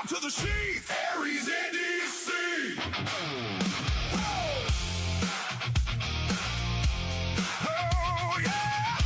to the sheath. AriesEDC. Oh, yeah.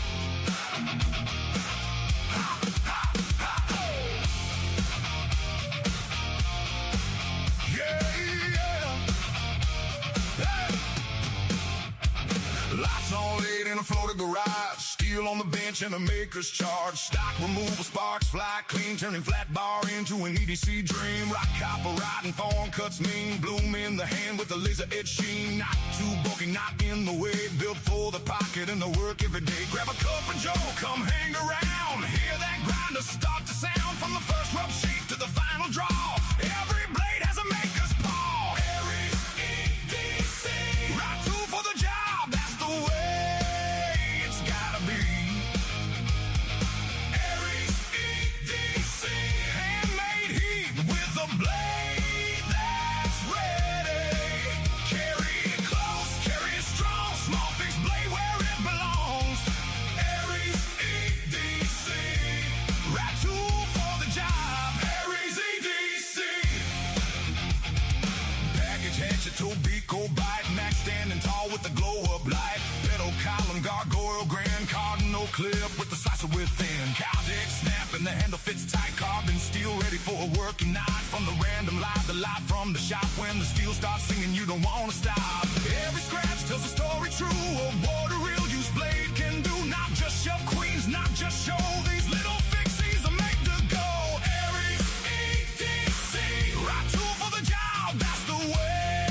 Lights on laid in a floated garage, steel on the bench and a maker's charge. Stock removal, sparks fly clean, turning flat bar into an EDC dream. Rock copper riding, thorn cuts mean, bloom in the hand with a laser edge sheen. Not too bulky, not in the way, built for the pocket and the work every day. Grab a cup and Joe, come hang around. Hear that grinder start to sound, from the first rub sheet to the final draw. Every blade has a maker's paw. AriesEDC, right tool for the job, that's the way it's gotta be. AriesEDC, handmade heat with a blade that's ready. Carry it close, carry it strong, small fixed blade where it belongs. AriesEDC, right tool for the job. AriesEDC. Package hatchet, toe beak, go bite, max standing tall with the glow up light. Pedal column, gargoyle, grand cardinal clip with the slicer within. Cow dick snap and the handle fits tight, carbon steel ready for a working night. From the random live, the light from the shop. When the steel starts singing, you don't wanna stop. Every scratch tells a story true of what a real use blade can do. Not just shove queens, not just show these little fixies are made to go. AriesEDC, right tool for the job, that's the way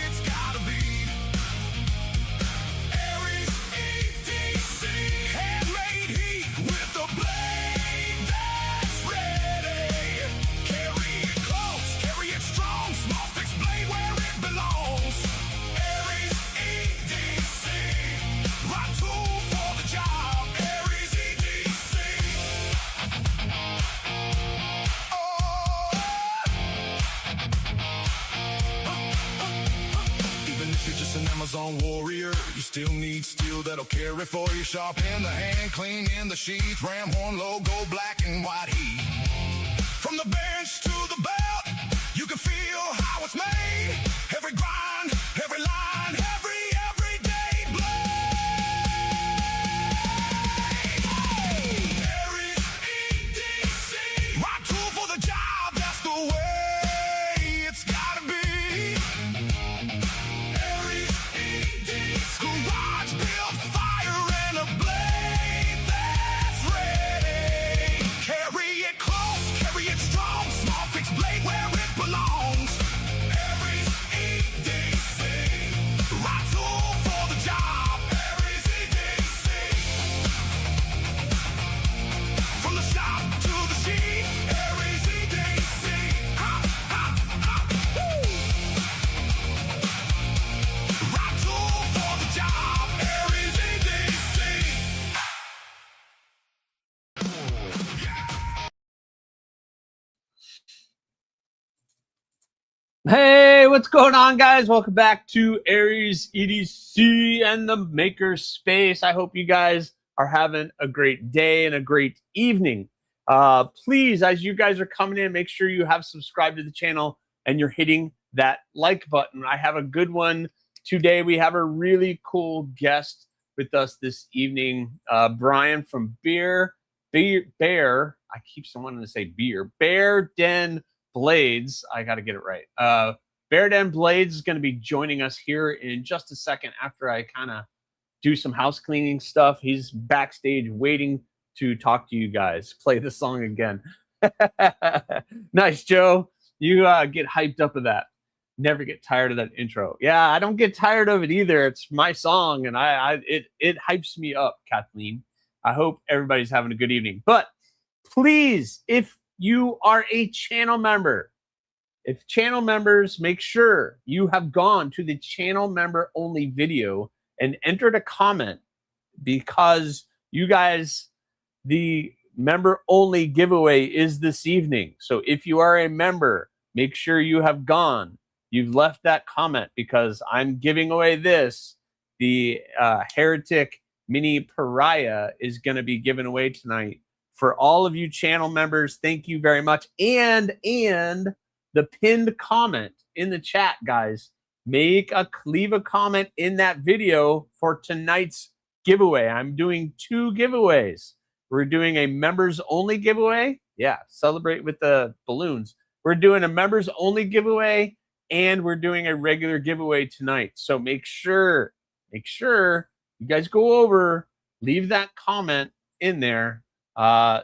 it's gotta be. AriesEDC, handmade heat with a blade that's ready. Carry it close, carry it strong, small fixed blade where it belongs. AriesEDC, right tool for the job. AriesEDC. Even if you're just an Amazon warrior, you still need steel that'll carry for you. Sharp in the hand, clean in the sheath. Ram horn logo, black and white heat. From the bench to the belt, you can feel how it's made. Every grind, every line, everyday blade. AriesEDC, right tool for the job, that's the way it's gotta be. AriesEDC, garage built fire and a blade that's ready. Carry it close, carry it strong, small fixed blade where it belongs. AriesEDC, right tool for the job. AriesEDC, from the shop to the sheet. AriesEDC, ha, ha, ha, woo. Right tool for the job. AriesEDC. Hey, what's going on, guys? Welcome back to AriesEDC and the Maker Space. I hope you guys are having a great day and a great evening. Please, as you guys are coming in, make sure you have subscribed to the channel and you're hitting that like button. I have a good one today. We have a really cool guest with us this evening, Bryan from Bear. I keep wanting to say Bear Den Blades. I got to get it right. Bear Den Blades is going to be joining us here in just a second after I kind of do some house cleaning stuff. He's backstage waiting to talk to you guys. Play the song again. Nice, Joe. You get hyped up of that. Never get tired of that intro. Yeah, I don't get tired of it either. It's my song, and it hypes me up, Kathleen. I hope everybody's having a good evening. But please, if you are a channel member, if channel members, make sure you have gone to the channel member only video and entered a comment, because you guys, the member only giveaway is this evening. So if you are a member, make sure you have gone. You've left that comment, because I'm giving away this. The Heretic Mini Pariah is going to be given away tonight for all of you channel members, thank you very much. And the pinned comment in the chat, guys, leave a comment in that video for tonight's giveaway. I'm doing 2 giveaways. We're doing a members only giveaway. Yeah, celebrate with the balloons. We're doing a members only giveaway, and we're doing a regular giveaway tonight. So make sure you guys go over, leave that comment in there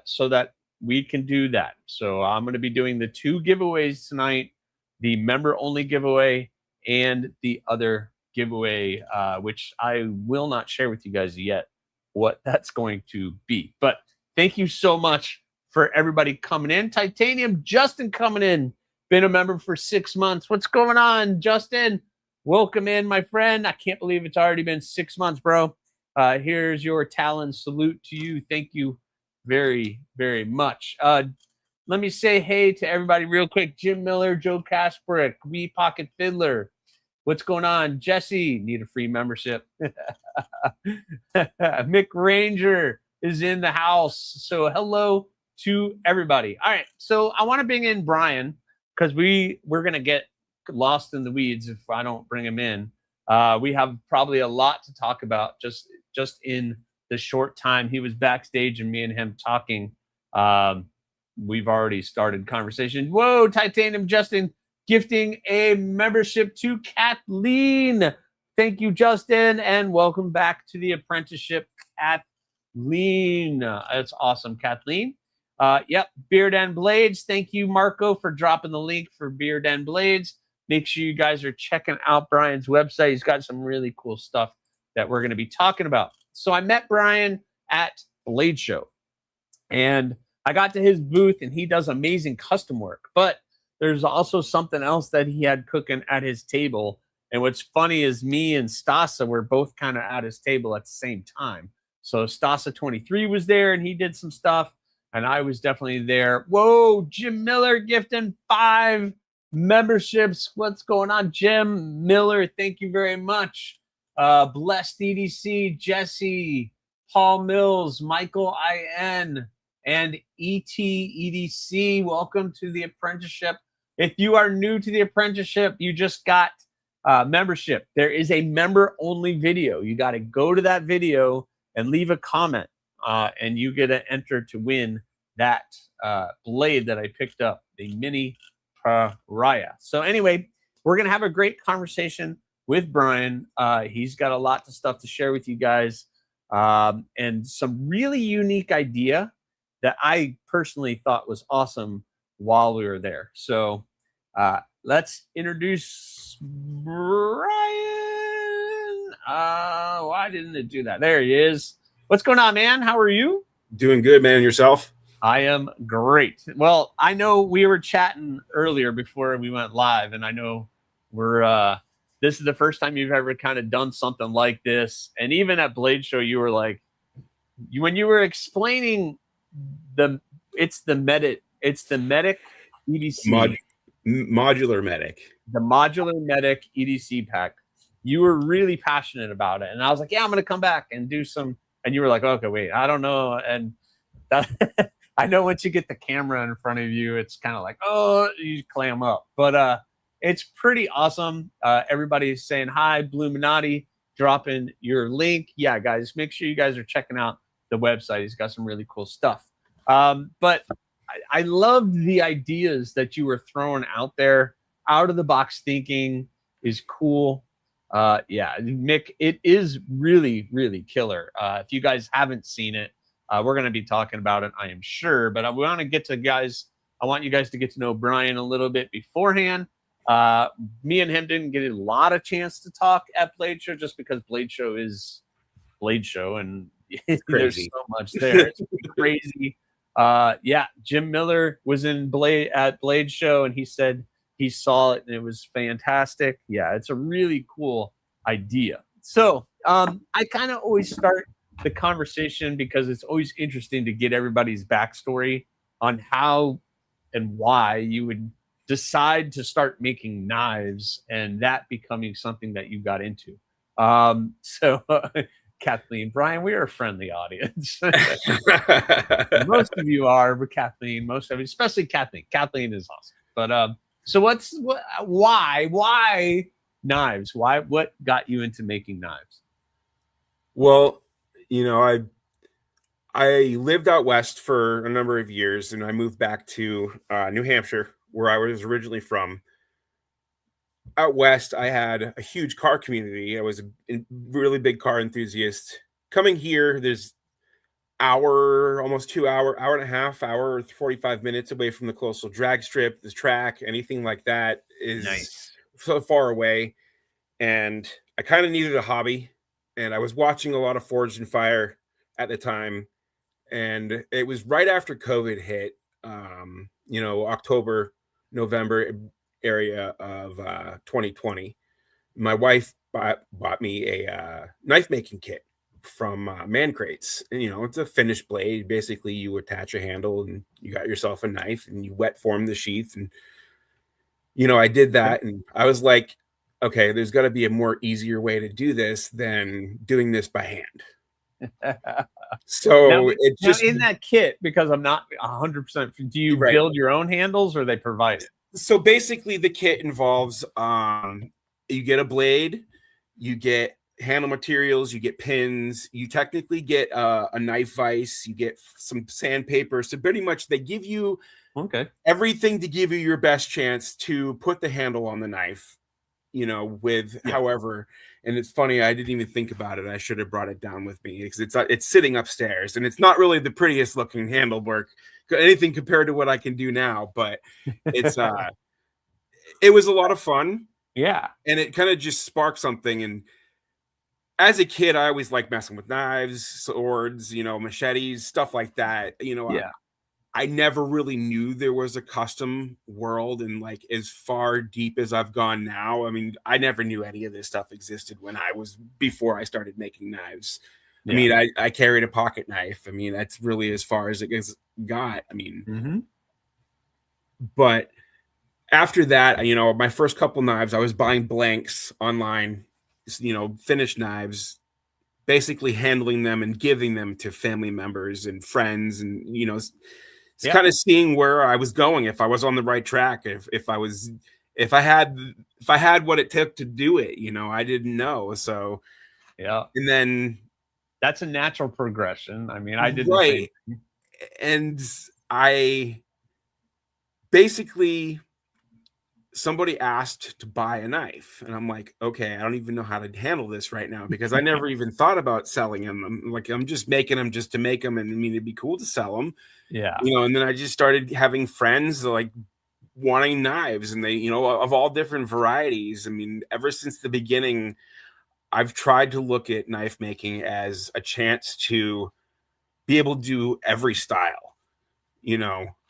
so that we can do that. So I'm going to be doing the 2 giveaways tonight, the member only giveaway and the other giveaway, which I will not share with you guys yet what that's going to be. But thank you so much for everybody coming in. Titanium Justin coming in, been a member for 6 months. What's going on, Justin? Welcome in, my friend. I can't believe it's already been 6 months, bro. Here's your Talon salute to you. Thank you very, very much. Let me say hey to everybody real quick. Jim Miller, Joe Kasprick, Wee Pocket Fiddler. What's going on? Jesse, need a free membership. Mick Ranger is in the house. So hello to everybody. All right, so I want to bring in Bryan because we're going to get lost in the weeds if I don't bring him in. We have probably a lot to talk about just in the short time he was backstage and me and him talking. We've already started conversation. Whoa, Titanium Justin gifting a membership to Kathleen. Thank you, Justin, and welcome back to the apprenticeship, Kathleen. That's awesome, Kathleen. Yep, Beard and Blades. Thank you, Marco, for dropping the link for Beard and Blades. Make sure you guys are checking out Bryan's website. He's got some really cool stuff that we're going to be talking about. So I met Bryan at Blade Show, and I got to his booth, and he does amazing custom work. But there's also something else that he had cooking at his table. And what's funny is me and Stasa were both kind of at his table at the same time. So Stasa 23 was there, and he did some stuff, and I was definitely there. Whoa, Jim Miller gifting 5 memberships. What's going on, Jim Miller? Thank you very much. Blessed EDC, Jesse, Paul Mills, Michael IN, and ETEDC. Welcome to the apprenticeship. If you are new to the apprenticeship, you just got membership. There is a member only video. You got to go to that video and leave a comment, and you get to enter to win that blade that I picked up, the mini Pariah. So anyway, we're going to have a great conversation with Bryan. He's got a lot of stuff to share with you guys, and some really unique idea that I personally thought was awesome while we were there. So let's introduce Bryan. Why didn't it do that? There he is. What's going on, man? How are you? Doing good, man. Yourself? I am great. Well, I know we were chatting earlier before we went live, and I know we're this is the first time you've ever kind of done something like this. And even at Blade Show, you were like, when you were explaining it's the medic EDC modular medic, the modular medic EDC pack. You were really passionate about it, and I was like, yeah, I'm gonna come back and do some. And you were like, okay, wait, I don't know. And that I know once you get the camera in front of you, it's kind of like, oh, you clam up. But it's pretty awesome. Everybody's saying hi. Bluminati dropping your link. Yeah, guys, make sure you guys are checking out the website. He's got some really cool stuff. But I love the ideas that you were throwing out there. Out of the box thinking is cool. Yeah, Mick, it is really, really killer. If you guys haven't seen it, we're going to be talking about it, I am sure. But I want to get to guys. I want you guys to get to know Bryan a little bit beforehand. Me and him didn't get a lot of chance to talk at Blade Show just because Blade Show is Blade Show, and there's so much there. It's crazy. Yeah, Jim Miller was in Blade Show, and he said he saw it and it was fantastic. Yeah, it's a really cool idea. So I kind of always start the conversation because it's always interesting to get everybody's backstory on how and why you would decide to start making knives and that becoming something that you got into. So Kathleen. Brian, we are a friendly audience. Most of you are, but Kathleen, most of you, especially Kathleen. Kathleen is awesome. But so why knives? What got you into making knives? Well, I lived out west for a number of years, and I moved back to New Hampshire, where I was originally from. Out west, I had a huge car community. I was a really big car enthusiast. Coming here, there's almost 2 hour, hour and a half, hour 45 minutes away from the coastal drag strip, the track, anything like that is Nice. so far away. And I kind of needed a hobby, and I was watching a lot of Forged in Fire at the time, and it was right after COVID hit, October, November area of 2020. My wife bought me a knife making kit from Man Crates. And, it's a finished blade. Basically, you attach a handle and you got yourself a knife and you wet form the sheath. And, I did that, and I was like, okay, there's got to be a more easier way to do this than doing this by hand. So now, it just in that kit, because I'm not 100%. Do you build your own handles, or they provide it? So basically, the kit involves you get a blade, you get handle materials, you get pins, you technically get a knife vise, you get some sandpaper. So pretty much they give you everything to give you your best chance to put the handle on the knife. However, and it's funny, I didn't even think about it. I should have brought it down with me because it's sitting upstairs, and it's not really the prettiest looking handle work, anything compared to what I can do now. But it's it was a lot of fun. Yeah, and it kind of just sparked something. And as a kid, I always liked messing with knives, swords, machetes, stuff like that. I never really knew there was a custom world, and like as far deep as I've gone now, I mean, I never knew any of this stuff existed before I started making knives. Yeah. I mean, I carried a pocket knife. I mean, that's really as far as it got. I mean, but after that, my first couple knives, I was buying blanks online, finished knives, basically handling them and giving them to family members and friends, and it's kind of seeing where I was going, if I was on the right track, if I had what it took to do it. I didn't know. So yeah, and then that's a natural progression. I mean, I did the same thing. And I basically, somebody asked to buy a knife, and I'm like, okay, I don't even know how to handle this right now, because I never even thought about selling them. I'm just making them just to make them, and I mean, it'd be cool to sell them. Yeah. And then I just started having friends like wanting knives, and they, of all different varieties. I mean, ever since the beginning, I've tried to look at knife making as a chance to be able to do every style.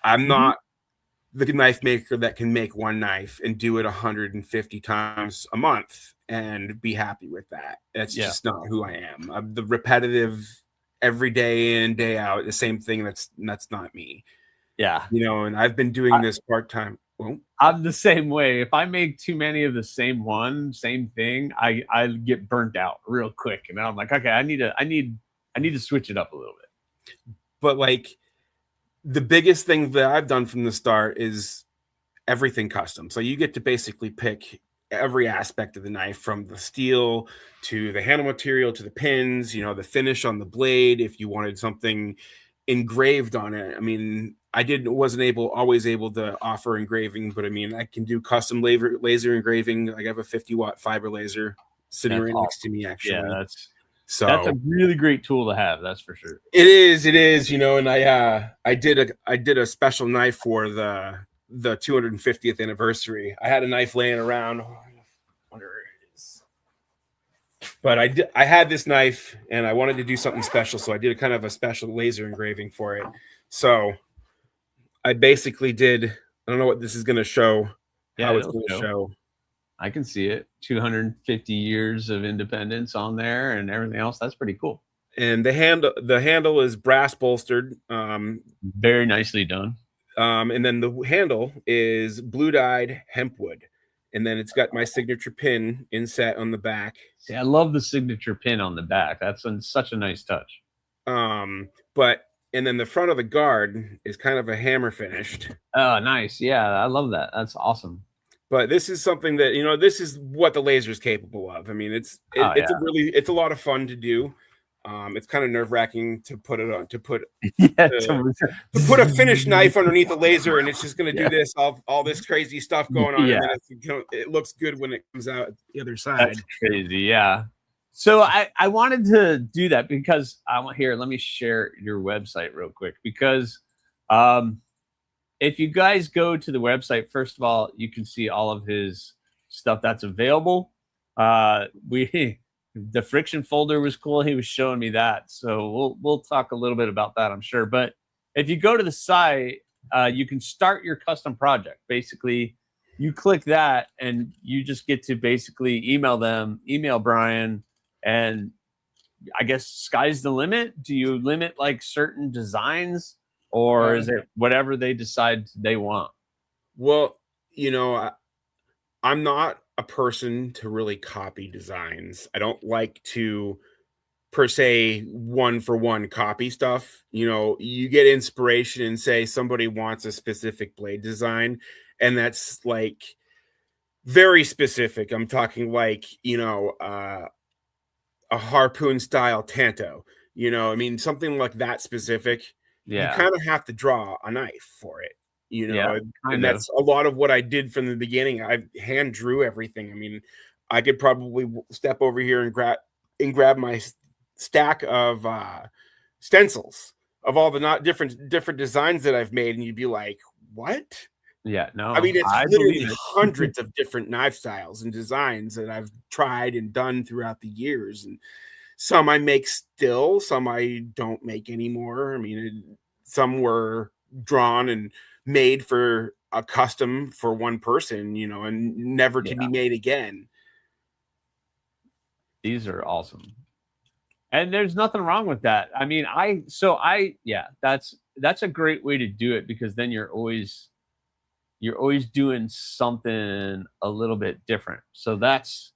I'm not the knife maker that can make one knife and do it 150 times a month and be happy with that. That's just not who I am. I'm the repetitive, every day in, day out, the same thing. That's not me. Yeah. And I've been doing this part-time. Well, I'm the same way. If I make too many of the same thing, I get burnt out real quick. And then I'm like, okay, I need to switch it up a little bit. But like, the biggest thing that I've done from the start is everything custom. So you get to basically pick every aspect of the knife, from the steel to the handle material to the pins, the finish on the blade. If you wanted something engraved on it, I mean, I wasn't always able to offer engraving, but I mean, I can do custom laser engraving. Like I have a 50-watt fiber laser sitting next to me, actually. Yeah, that's a really great tool to have. That's for sure. It is, and I did a special knife for the 250th anniversary. I had a knife laying around. I wonder where it is. But I had this knife, and I wanted to do something special, so I did a kind of a special laser engraving for it. So I basically did. I don't know what this is going to show. Yeah, how it's going to show. I can see it. 250 years of independence on there and everything else. That's pretty cool. And the handle is brass bolstered. Very nicely done. And then the handle is blue dyed hemp wood. and then it's got my signature pin inset on the back. See, I love the signature pin on the back. That's such a nice touch. And then the front of the guard is kind of a hammer finished. Oh, nice. Yeah, I love that. That's awesome. But this is something that, this is what the laser is capable of. I mean, it's a lot of fun to do. It's kind of nerve-wracking to put it on, to put a finished knife underneath a laser, and it's just going to do this, all this crazy stuff going on. And then it looks good when it comes out the other side. That's crazy. Yeah. So I wanted to do that because let me share your website real quick, because if you guys go to the website, first of all, you can see all of his stuff that's available. The friction folder was cool. He was showing me that. So we'll talk a little bit about that, I'm sure. But if you go to the site, you can start your custom project. Basically, you click that and you just get to basically email Bryan, and I guess sky's the limit. Do you limit like certain designs, or is it whatever they decide they want? Well, I'm not a person to really copy designs. I don't like to, per se, one for one copy stuff. You get inspiration and say somebody wants a specific blade design, and that's like very specific. I'm talking like, a harpoon style tanto, something like that specific. You kind of have to draw a knife for it, and that's a lot of what I did from the beginning. I hand drew everything. I mean, I could probably step over here and grab my stack of stencils of all the different designs that I've made, and you'd be like, what? Yeah, no. I mean, it's literally hundreds of different knife styles and designs that I've tried and done throughout the years. And some I make still, some I don't make anymore. I mean, some were drawn and made for a custom for one person, and never to be made again. These are awesome. And there's nothing wrong with that. I mean, that's a great way to do it, because then you're always doing something a little bit different. So that's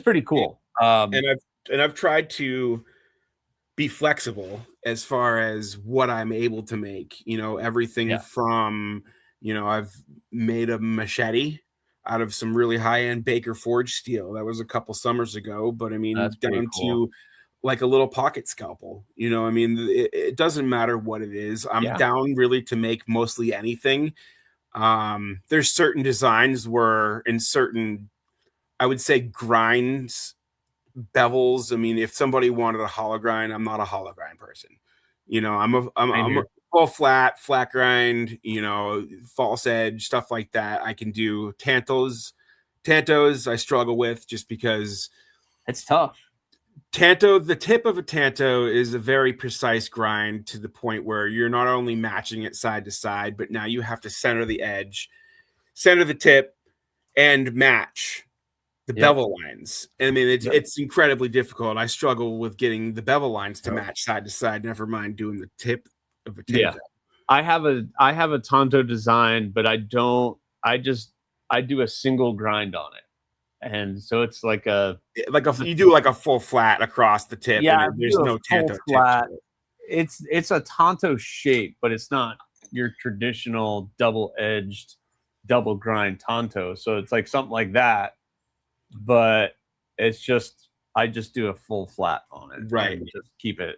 pretty cool. And I've tried to be flexible as far as what I'm able to make, everything from, I've made a machete out of some really high-end Baker Forge steel. That was a couple summers ago, but I mean, down to like a little pocket scalpel, I mean, it doesn't matter what it is. I'm down really to make mostly anything. There's certain designs where in certain, I would say, grinds, bevels. I mean, if somebody wanted a hollow grind, I'm not a hollow grind person. I'm a full flat grind, false edge, stuff like that. I can do tantos I struggle with just because it's tough. The tip of a tanto is a very precise grind to the point where you're not only matching it side to side, but now you have to center the edge, center the tip, and match the bevel lines. And I mean, it's incredibly difficult. I struggle with getting the bevel lines to match side to side, never mind doing the tip of a tanto. Yeah. I have a tanto design, but I do a single grind on it. And so it's you do like a full flat across the tip. Yeah, and there's no tanto flat. It's a tanto shape, but it's not your traditional double-edged double grind tanto. So it's like something like that, but it's just I just do a full flat on it, right? And just keep it.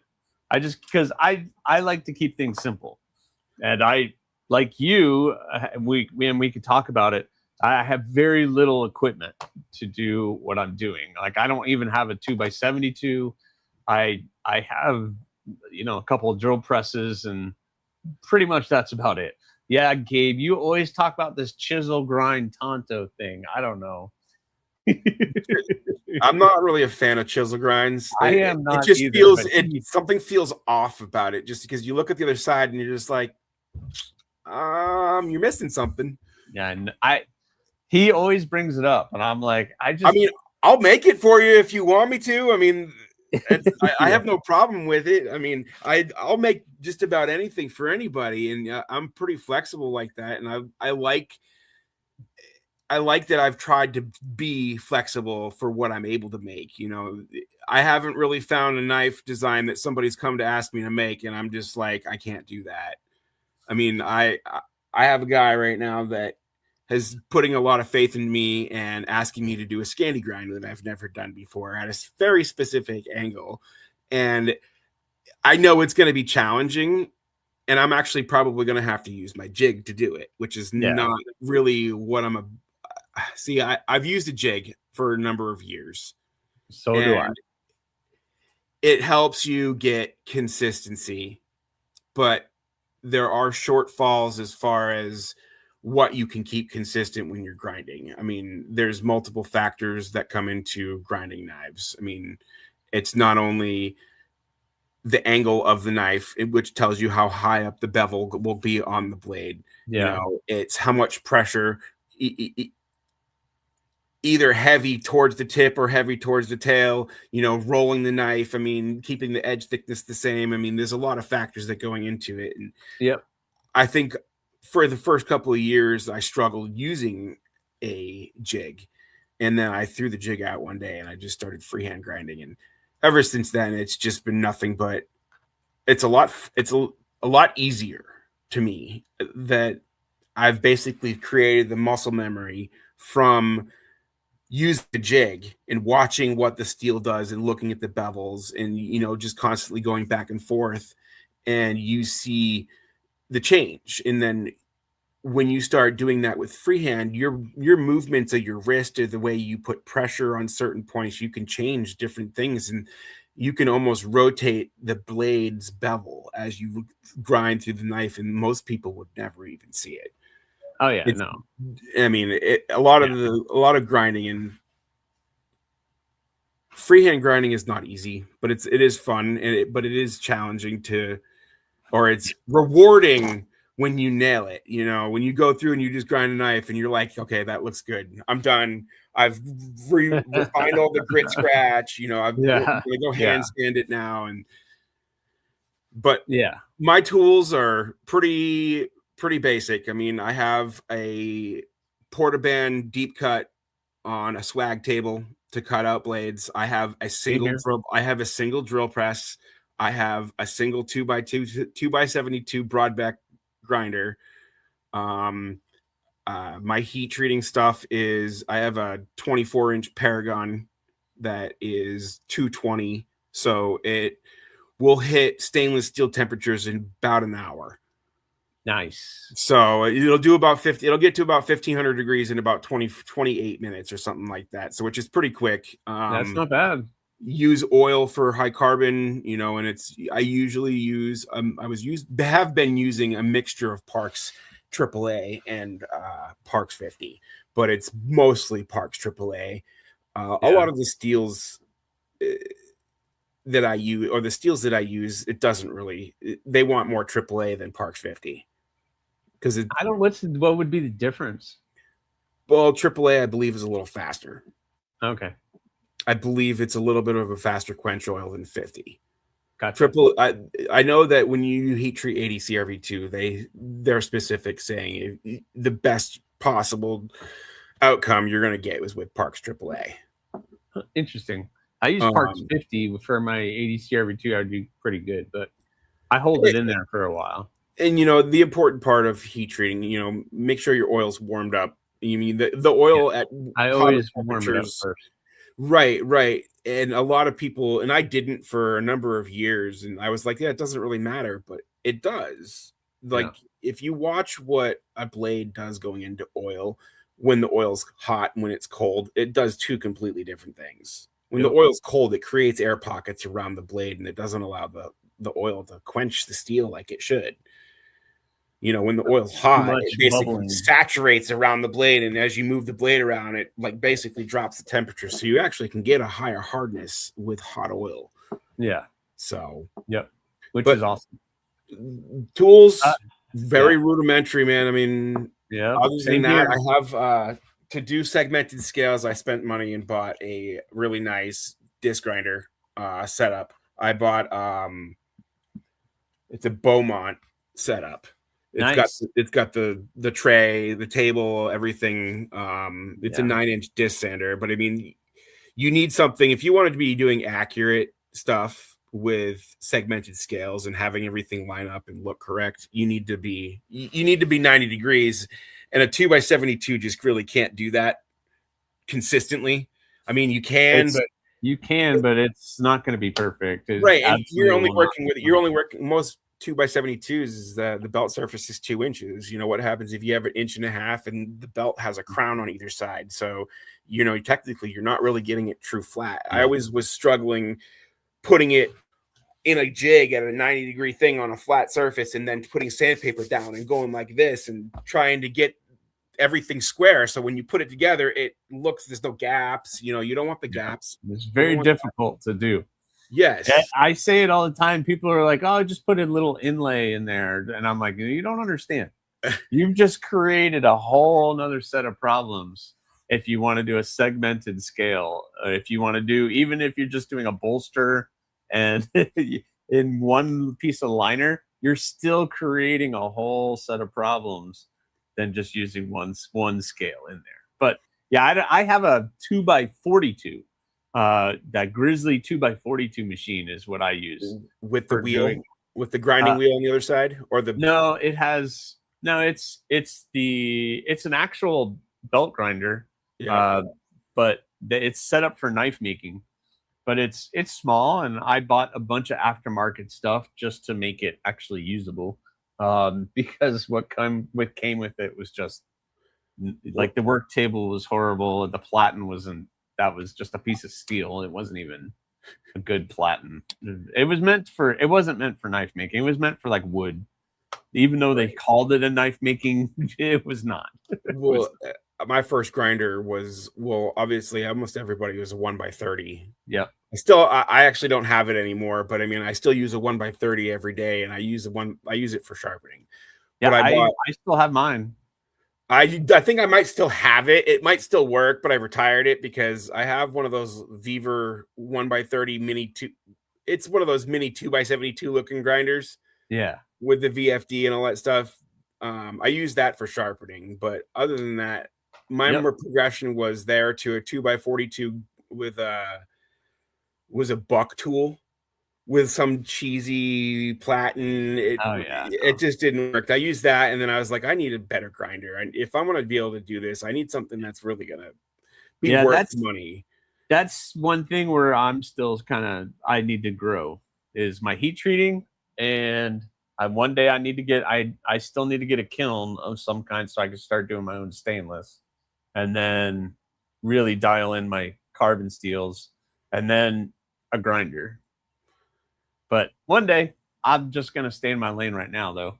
Because I like to keep things simple, and I like you. We could talk about it. I have very little equipment to do what I'm doing. Like, I don't even have a 2x72. I have, a couple of drill presses, and pretty much that's about it. Yeah, Gabe, you always talk about this chisel grind tanto thing. I don't know. I'm not really a fan of chisel grinds. I am not. It just feels something feels off about it, just because you look at the other side and you're just like, you're missing something. Yeah, and he always brings it up, and I'm like, I'll make it for you if you want me to. I mean, I have no problem with it. I mean, I'll make just about anything for anybody, and I'm pretty flexible like that. And I like I like that I've tried to be flexible for what I'm able to make. You know, I haven't really found a knife design that somebody's come to ask me to make, and I'm just like, I can't do that. I mean, I have a guy right now that is putting a lot of faith in me and asking me to do a Scandi grind that I've never done before at a very specific angle. And I know it's going to be challenging, and I'm actually probably going to have to use my jig to do it, which is not really what see, I've used a jig for a number of years. So do I. It helps you get consistency, but there are shortfalls as far as what you can keep consistent when you're grinding. I mean, there's multiple factors that come into grinding knives. I mean, it's not only the angle of the knife, which tells you how high up the bevel will be on the blade. You know, it's how much pressure, either heavy towards the tip or heavy towards the tail, you know, rolling the knife. I mean, keeping the edge thickness the same. I mean, there's a lot of factors that going into it. And I think for the first couple of years, I struggled using a jig. And then I threw the jig out one day and I just started freehand grinding. And ever since then, it's just been nothing but it's a lot easier to me that I've basically created the muscle memory from using the jig and watching what the steel does and looking at the bevels and, you know, just constantly going back and forth, and you see the change. And then when you start doing that with freehand, your movements of your wrist or the way you put pressure on certain points, you can change different things, and you can almost rotate the blade's bevel as you grind through the knife, and most people would never even see it. Oh yeah, no. I mean, a lot of grinding and freehand grinding is not easy, but it is fun, and but it is challenging or it's rewarding when you nail it. You know, when you go through and you just grind a knife and you're like, okay, that looks good. I'm done. I've refined all the grit scratch. You know, I'm gonna go handstand it now. But my tools are pretty basic. I mean, I have a Portaband deep cut on a swag table to cut out blades. I have a single drill press. I have a single 2x2 2x72 broadback grinder. My heat treating stuff is I have a 24-inch Paragon that is 220, so it will hit stainless steel temperatures in about an hour. Nice. So it'll do about 50. It'll get to about 1500 degrees in about 28 minutes or something like that. So which is pretty quick. That's not bad. Use oil for high carbon, you know, and I usually use have been using a mixture of Parks AAA and Parks 50, but it's mostly Parks AAA. A lot of the steels that I use, or the steels that I use, it doesn't really. They want more AAA than Parks 50. Because what would be the difference? Well, AAA, I believe, is a little faster. Okay. I believe it's a little bit of a faster quench oil than 50. Gotcha. I know that when you heat treat ADC RV2, they're specific saying the best possible outcome you're going to get was with Parks AAA. Interesting. I use Parks 50 for my ADC RV2. I'd be pretty good, but I hold it in there for a while. And, you know, the important part of heat treating, you know, make sure your oil's warmed up. You mean the oil at I always warm it up first. Right. And a lot of people, and I didn't for a number of years, and I was like, yeah, it doesn't really matter, but it does. Like, if you watch what a blade does going into oil, when the oil's hot and when it's cold, it does two completely different things. When the oil's cold, it creates air pockets around the blade, and it doesn't allow the oil to quench the steel like it should. You know, when the oil's hot, it basically saturates around the blade, and as you move the blade around, it like basically drops the temperature, so you actually can get a higher hardness with hot oil. Yeah. So. Which is awesome. Tools, very rudimentary, man. I mean, other than that, I have to do segmented scales. I spent money and bought a really nice disc grinder setup. I bought it's a Beaumont setup. It's got the tray, the table, everything. It's a 9-inch disc sander, but I mean, you need something if you want to be doing accurate stuff with segmented scales and having everything line up and look correct. You need to be 90 degrees, and a 2x72 just really can't do that consistently. I mean, you can, but it's not going to be perfect. Right, and you're only working most 2x72s is the belt surface is 2 inches. You know what happens if you have 1.5 inches and the belt has a crown on either side? So, you know, technically you're not really getting it true flat. I always was struggling putting it in a jig at a 90-degree thing on a flat surface and then putting sandpaper down and going like this and trying to get everything square. So when you put it together, it looks, there's no gaps. You know, you don't want the gaps. It's very difficult to do. Yes. I say it all the time. People are like, oh, just put a little inlay in there. And I'm like, you don't understand. You've just created a whole nother set of problems if you want to do a segmented scale. If you want to do, even if you're just doing a bolster and in one piece of liner, you're still creating a whole set of problems than just using one scale in there. But yeah, I have a 2x42. That Grizzly 2x42 machine is what I use with the wheel, with the grinding wheel on the other side, or the it's an actual belt grinder, but it's set up for knife making. But it's small, and I bought a bunch of aftermarket stuff just to make it actually usable. Because what came with it was just like the work table was horrible, and the platen wasn't. That was just a piece of steel. It wasn't even a good platen. It wasn't meant for knife making. It was meant for like wood. Even though they called it a knife making, it was not. Well, my first grinder was, obviously almost everybody was a 1x30. Yeah. I actually don't have it anymore, but I mean, I still use a 1x30 every day, and I use it for sharpening. Yeah, I still have mine. I think I might still have it. It might still work, but I retired it because I have one of those Weaver 1x30 mini 2. It's one of those mini 2x72 looking grinders. Yeah. With the VFD and all that stuff. I use that for sharpening, but other than that, my progression was there to a 2x42 with was a buck tool with some cheesy platen. It just didn't work. I used that, and then I was like, I need a better grinder. And if I'm going to be able to do this, I need something that's really going to be worth money. That's one thing where I'm still I need to grow is my heat treating. And one day I still need to get a kiln of some kind so I can start doing my own stainless, and then really dial in my carbon steels, and then a grinder. But one day, I'm just going to stay in my lane right now, though.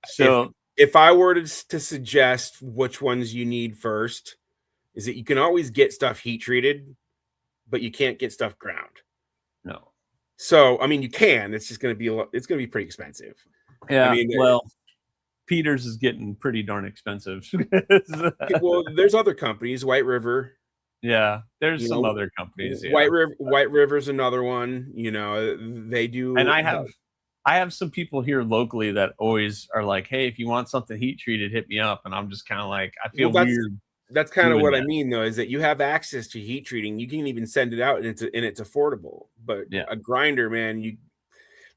So if I were to suggest which ones you need first, is that you can always get stuff heat treated, but you can't get stuff ground. No. So, I mean, you can. It's just going to be it's going to be pretty expensive. Yeah. I mean, Peters is getting pretty darn expensive. Well, there's other companies, White River. Yeah, there's some other companies. Yeah. White River's another one. You know, they do. And I have some people here locally that always are like, "Hey, if you want something heat treated, hit me up." And I'm just kind of like, I feel weird. That's kind of what I mean, though, is that you have access to heat treating. You can even send it out, and it's affordable. But a grinder, man,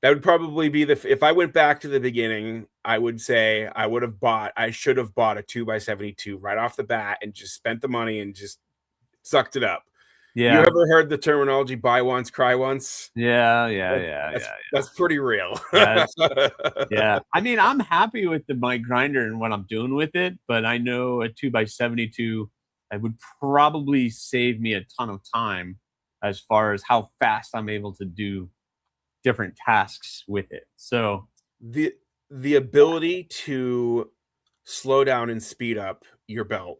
that would probably be if I went back to the beginning, I would say I should have bought a 2x72 right off the bat and just spent the money and just sucked it up. Yeah. You ever heard the terminology buy once, cry once? Yeah. That's pretty real. Yeah. I mean, I'm happy with my grinder and what I'm doing with it, but I know a 2x72, it would probably save me a ton of time as far as how fast I'm able to do different tasks with it. So the ability to slow down and speed up your belt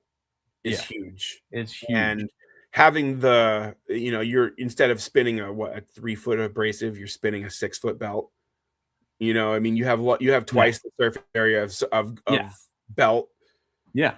is huge. It's huge. And having you're instead of spinning a 3-foot abrasive, you're spinning a 6-foot belt. You know, I mean, you have twice the surface area of belt. Yeah.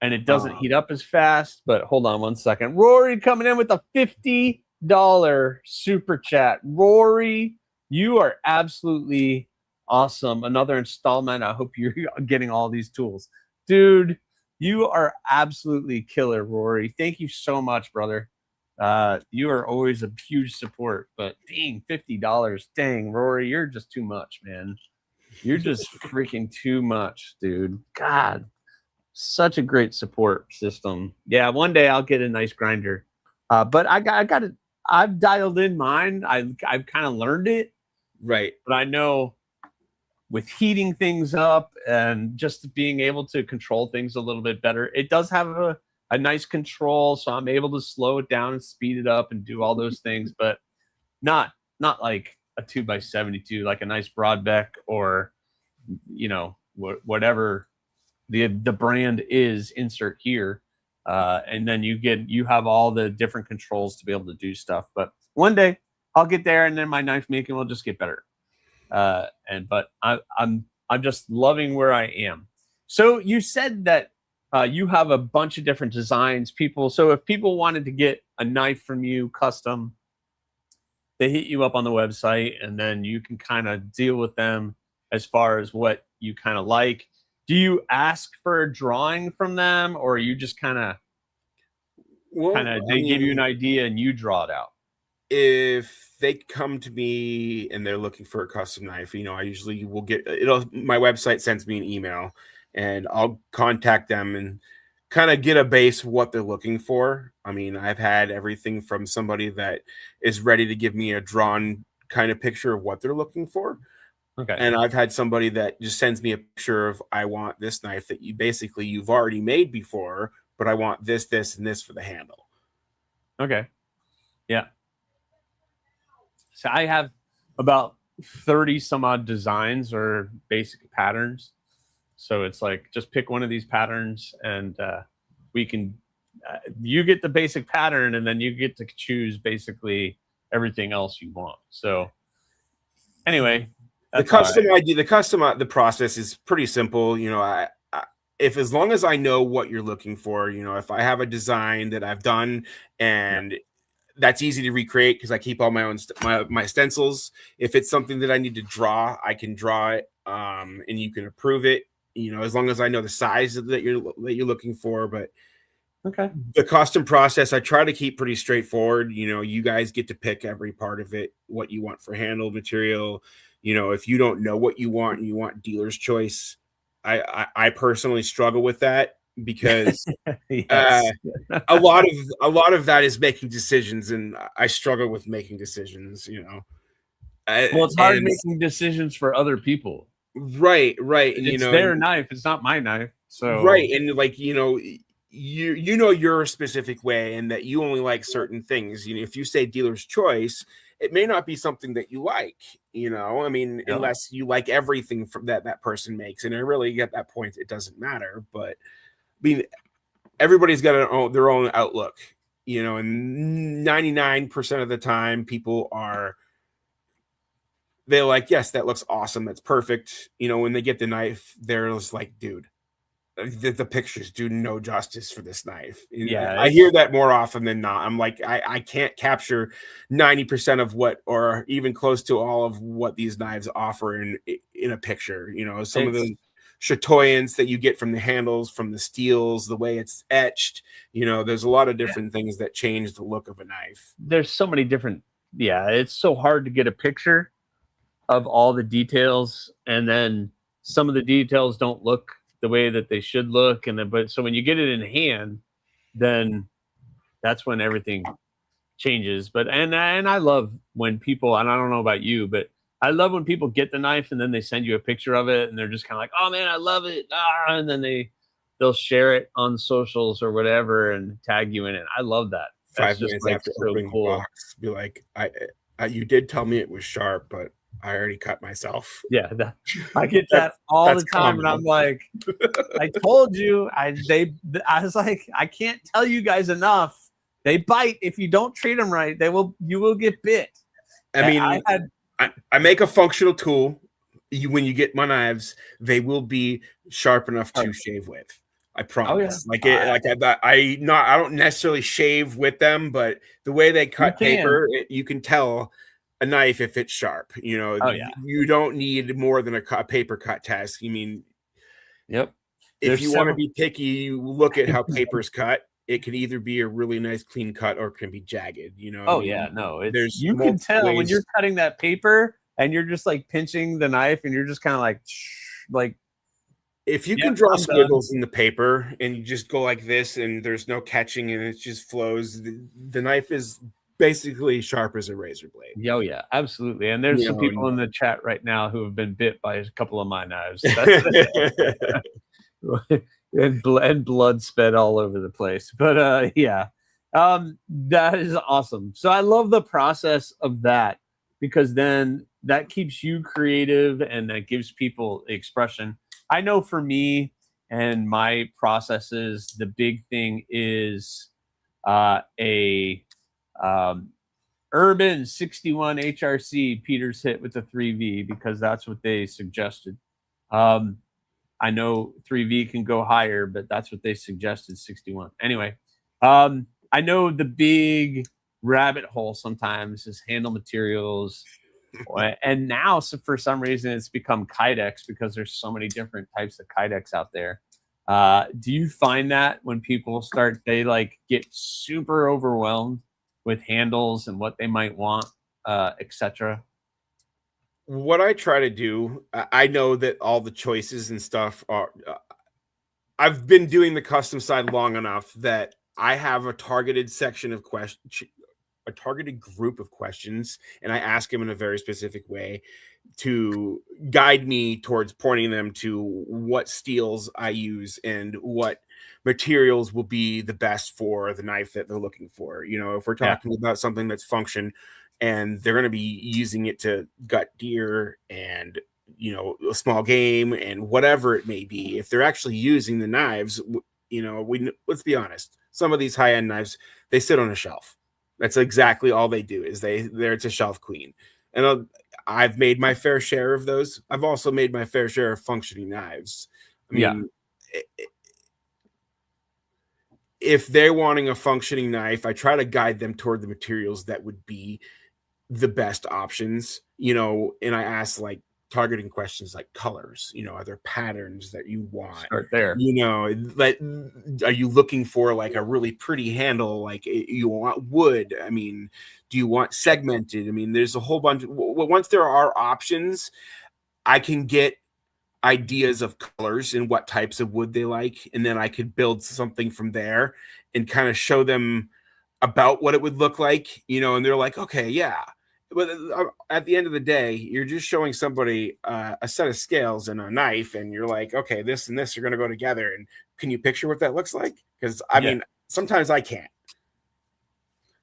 And it doesn't heat up as fast, but hold on one second. Rory coming in with a $50 super chat. Rory, you are absolutely Awesome. Another installment. I hope you're getting all these tools. Dude, you are absolutely killer, Rory. Thank you so much, brother. You are always a huge support, but dang, $50. Dang, Rory, you're just too much, man. You're just freaking too much, dude. God, such a great support system. Yeah, one day I'll get a nice grinder. But I got it. I've dialed in mine. I've kind of learned it. Right. But I know with heating things up and just being able to control things a little bit better, it does have a nice control. So I'm able to slow it down and speed it up and do all those things, but not like a 2x72, like a nice Broadbeck or, you know, whatever the brand is, insert here. And then you have all the different controls to be able to do stuff. But one day I'll get there, and then my knife making will just get better. But I'm just loving where I am. So you said that you have a bunch of different designs. So if people wanted to get a knife from you custom, they hit you up on the website, and then you can kind of deal with them as far as what you kind of like. Do you ask for a drawing from them, or are you just kind of they give you an idea and you draw it out? If they come to me and they're looking for a custom knife, you know, I usually will my website sends me an email, and I'll contact them and kind of get a base of what they're looking for. I mean, I've had everything from somebody that is ready to give me a drawn kind of picture of what they're looking for. Okay. And I've had somebody that just sends me a picture of, I want this knife that you've already made before, but I want this, and this for the handle. Okay. Yeah. So I have about 30 some odd designs or basic patterns. So it's like, just pick one of these patterns, and we can, you get the basic pattern, and then you get to choose basically everything else you want. So anyway, the process is pretty simple. You know, as long as I know what you're looking for, you know, if I have a design that I've done and that's easy to recreate because I keep all my own my stencils. If it's something that I need to draw, I can draw it, and you can approve it. You know, as long as I know the size that you're looking for. But okay, the custom process I try to keep pretty straightforward. You know, you guys get to pick every part of it, what you want for handle material. You know, if you don't know what you want and you want dealer's choice, I personally struggle with that because a lot of that is making decisions, and I struggle with making decisions. You know, well, it's hard making decisions for other people. Right. And, it's their knife. It's not my knife. So right, and like you know your specific way, and that you only like certain things. You know, if you say dealer's choice, it may not be something that you like. You know, I mean, unless you like everything from that person makes, and I really at that point it doesn't matter. But I mean, everybody's got their own outlook. You know, and 99% of the time, people they're like, yes, that looks awesome. That's perfect. You know, when they get the knife, they're just like, dude, the pictures do no justice for this knife. Yeah. I hear that more often than not. I'm like, I can't capture 90% of what, or even close to all of what these knives offer in a picture. You know, some of the chatoyance that you get from the handles, from the steels, the way it's etched, you know, there's a lot of different things that change the look of a knife. There's so many different, it's so hard to get a picture of all the details, and then some of the details don't look the way that they should look, but so when you get it in hand, then that's when everything changes. But and I love when people, and I don't know about you, but I love when people get the knife and then they send you a picture of it, and they're just kind of like, oh man, I love it, and then they'll share it on socials or whatever and tag you in it. I love that. That's 5 minutes like after opening the box, be like, you did tell me it was sharp, but I already cut myself. Yeah, I get that all the time, common. And I'm like, I told you. I was like, I can't tell you guys enough. They bite if you don't treat them right. You will get bit. I mean, I make a functional tool. When you get my knives, they will be sharp enough to shave with. I promise. Oh, yeah. I don't necessarily shave with them, but the way they cut paper, you can tell. a knife if it's sharp. You know, Oh yeah. you don't need more than a paper cut test. I mean, Yep. if There's you want to be picky, you look at how paper's cut. It can either be a really nice clean cut or it can be jagged. You know, Oh I mean, yeah, no, it's there's you can multiple tell when ways. you're cutting that paper and you're just like pinching the knife and you're just kind of like If you yep, can draw I'm done. squiggles in the paper and you just go like this and there's no catching and it just flows, the knife is basically sharp as a razor blade. Oh yeah, absolutely. And there's You some know, people in the chat right now who have been bit by a couple of my knives. And blood sped all over the place. But yeah, that is awesome. So I love the process of that, because then that keeps you creative and that gives people expression. I know for me and my processes, the big thing is a Urban 61 HRC Peters hit with the 3V, because that's what they suggested. I know 3V can go higher, but that's what they suggested, 61. Anyway, I know the big rabbit hole sometimes is handle materials. And now, so for some reason, it's become Kydex, because there's so many different types of Kydex out there. Do you find that when people start, they like get super overwhelmed with handles and what they might want, etc.? What I try to do, I know that all the choices and stuff are. I've been doing the custom side long enough that I have a targeted section of questions, a targeted group of questions, and I ask them in a very specific way to guide me towards pointing them to what steels I use and what materials will be the best for the knife that they're looking for. You know, if we're talking about something that's function and they're going to be using it to gut deer and, you know, a small game and whatever it may be, if they're actually using the knives, you know, let's be honest, some of these high-end knives, they sit on a shelf. That's exactly all they do, is it's a shelf queen. And I've made my fair share of those. I've also made my fair share of functioning knives. I mean, if they're wanting a functioning knife, I try to guide them toward the materials that would be the best options, you know, and I ask like targeting questions like colors, you know, are there patterns that you want? Start there. You know, like, are you looking for like a really pretty handle? Like, you want wood? I mean, do you want segmented? I mean, there's a whole bunch. Once there are options, I can get ideas of colors and what types of wood they like, and then I could build something from there and kind of show them about what it would look like, you know, and they're like, okay, yeah. But at the end of the day, you're just showing somebody a set of scales and a knife, and you're like, okay, this and this are going to go together. And can you picture what that looks like? Because I mean, sometimes I can't.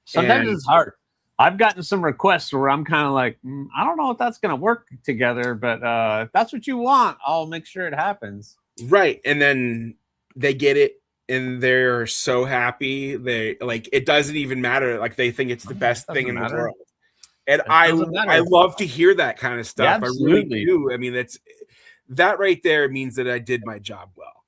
Sometimes it's hard. I've gotten some requests where I'm kind of like, I don't know if that's going to work together, but if that's what you want, I'll make sure it happens. Right. And then they get it and they're so happy. They like, it doesn't even matter. Like, they think it's the best thing in the world. And I love to hear that kind of stuff. Yeah, I really do. I mean, that right there means that I did my job well.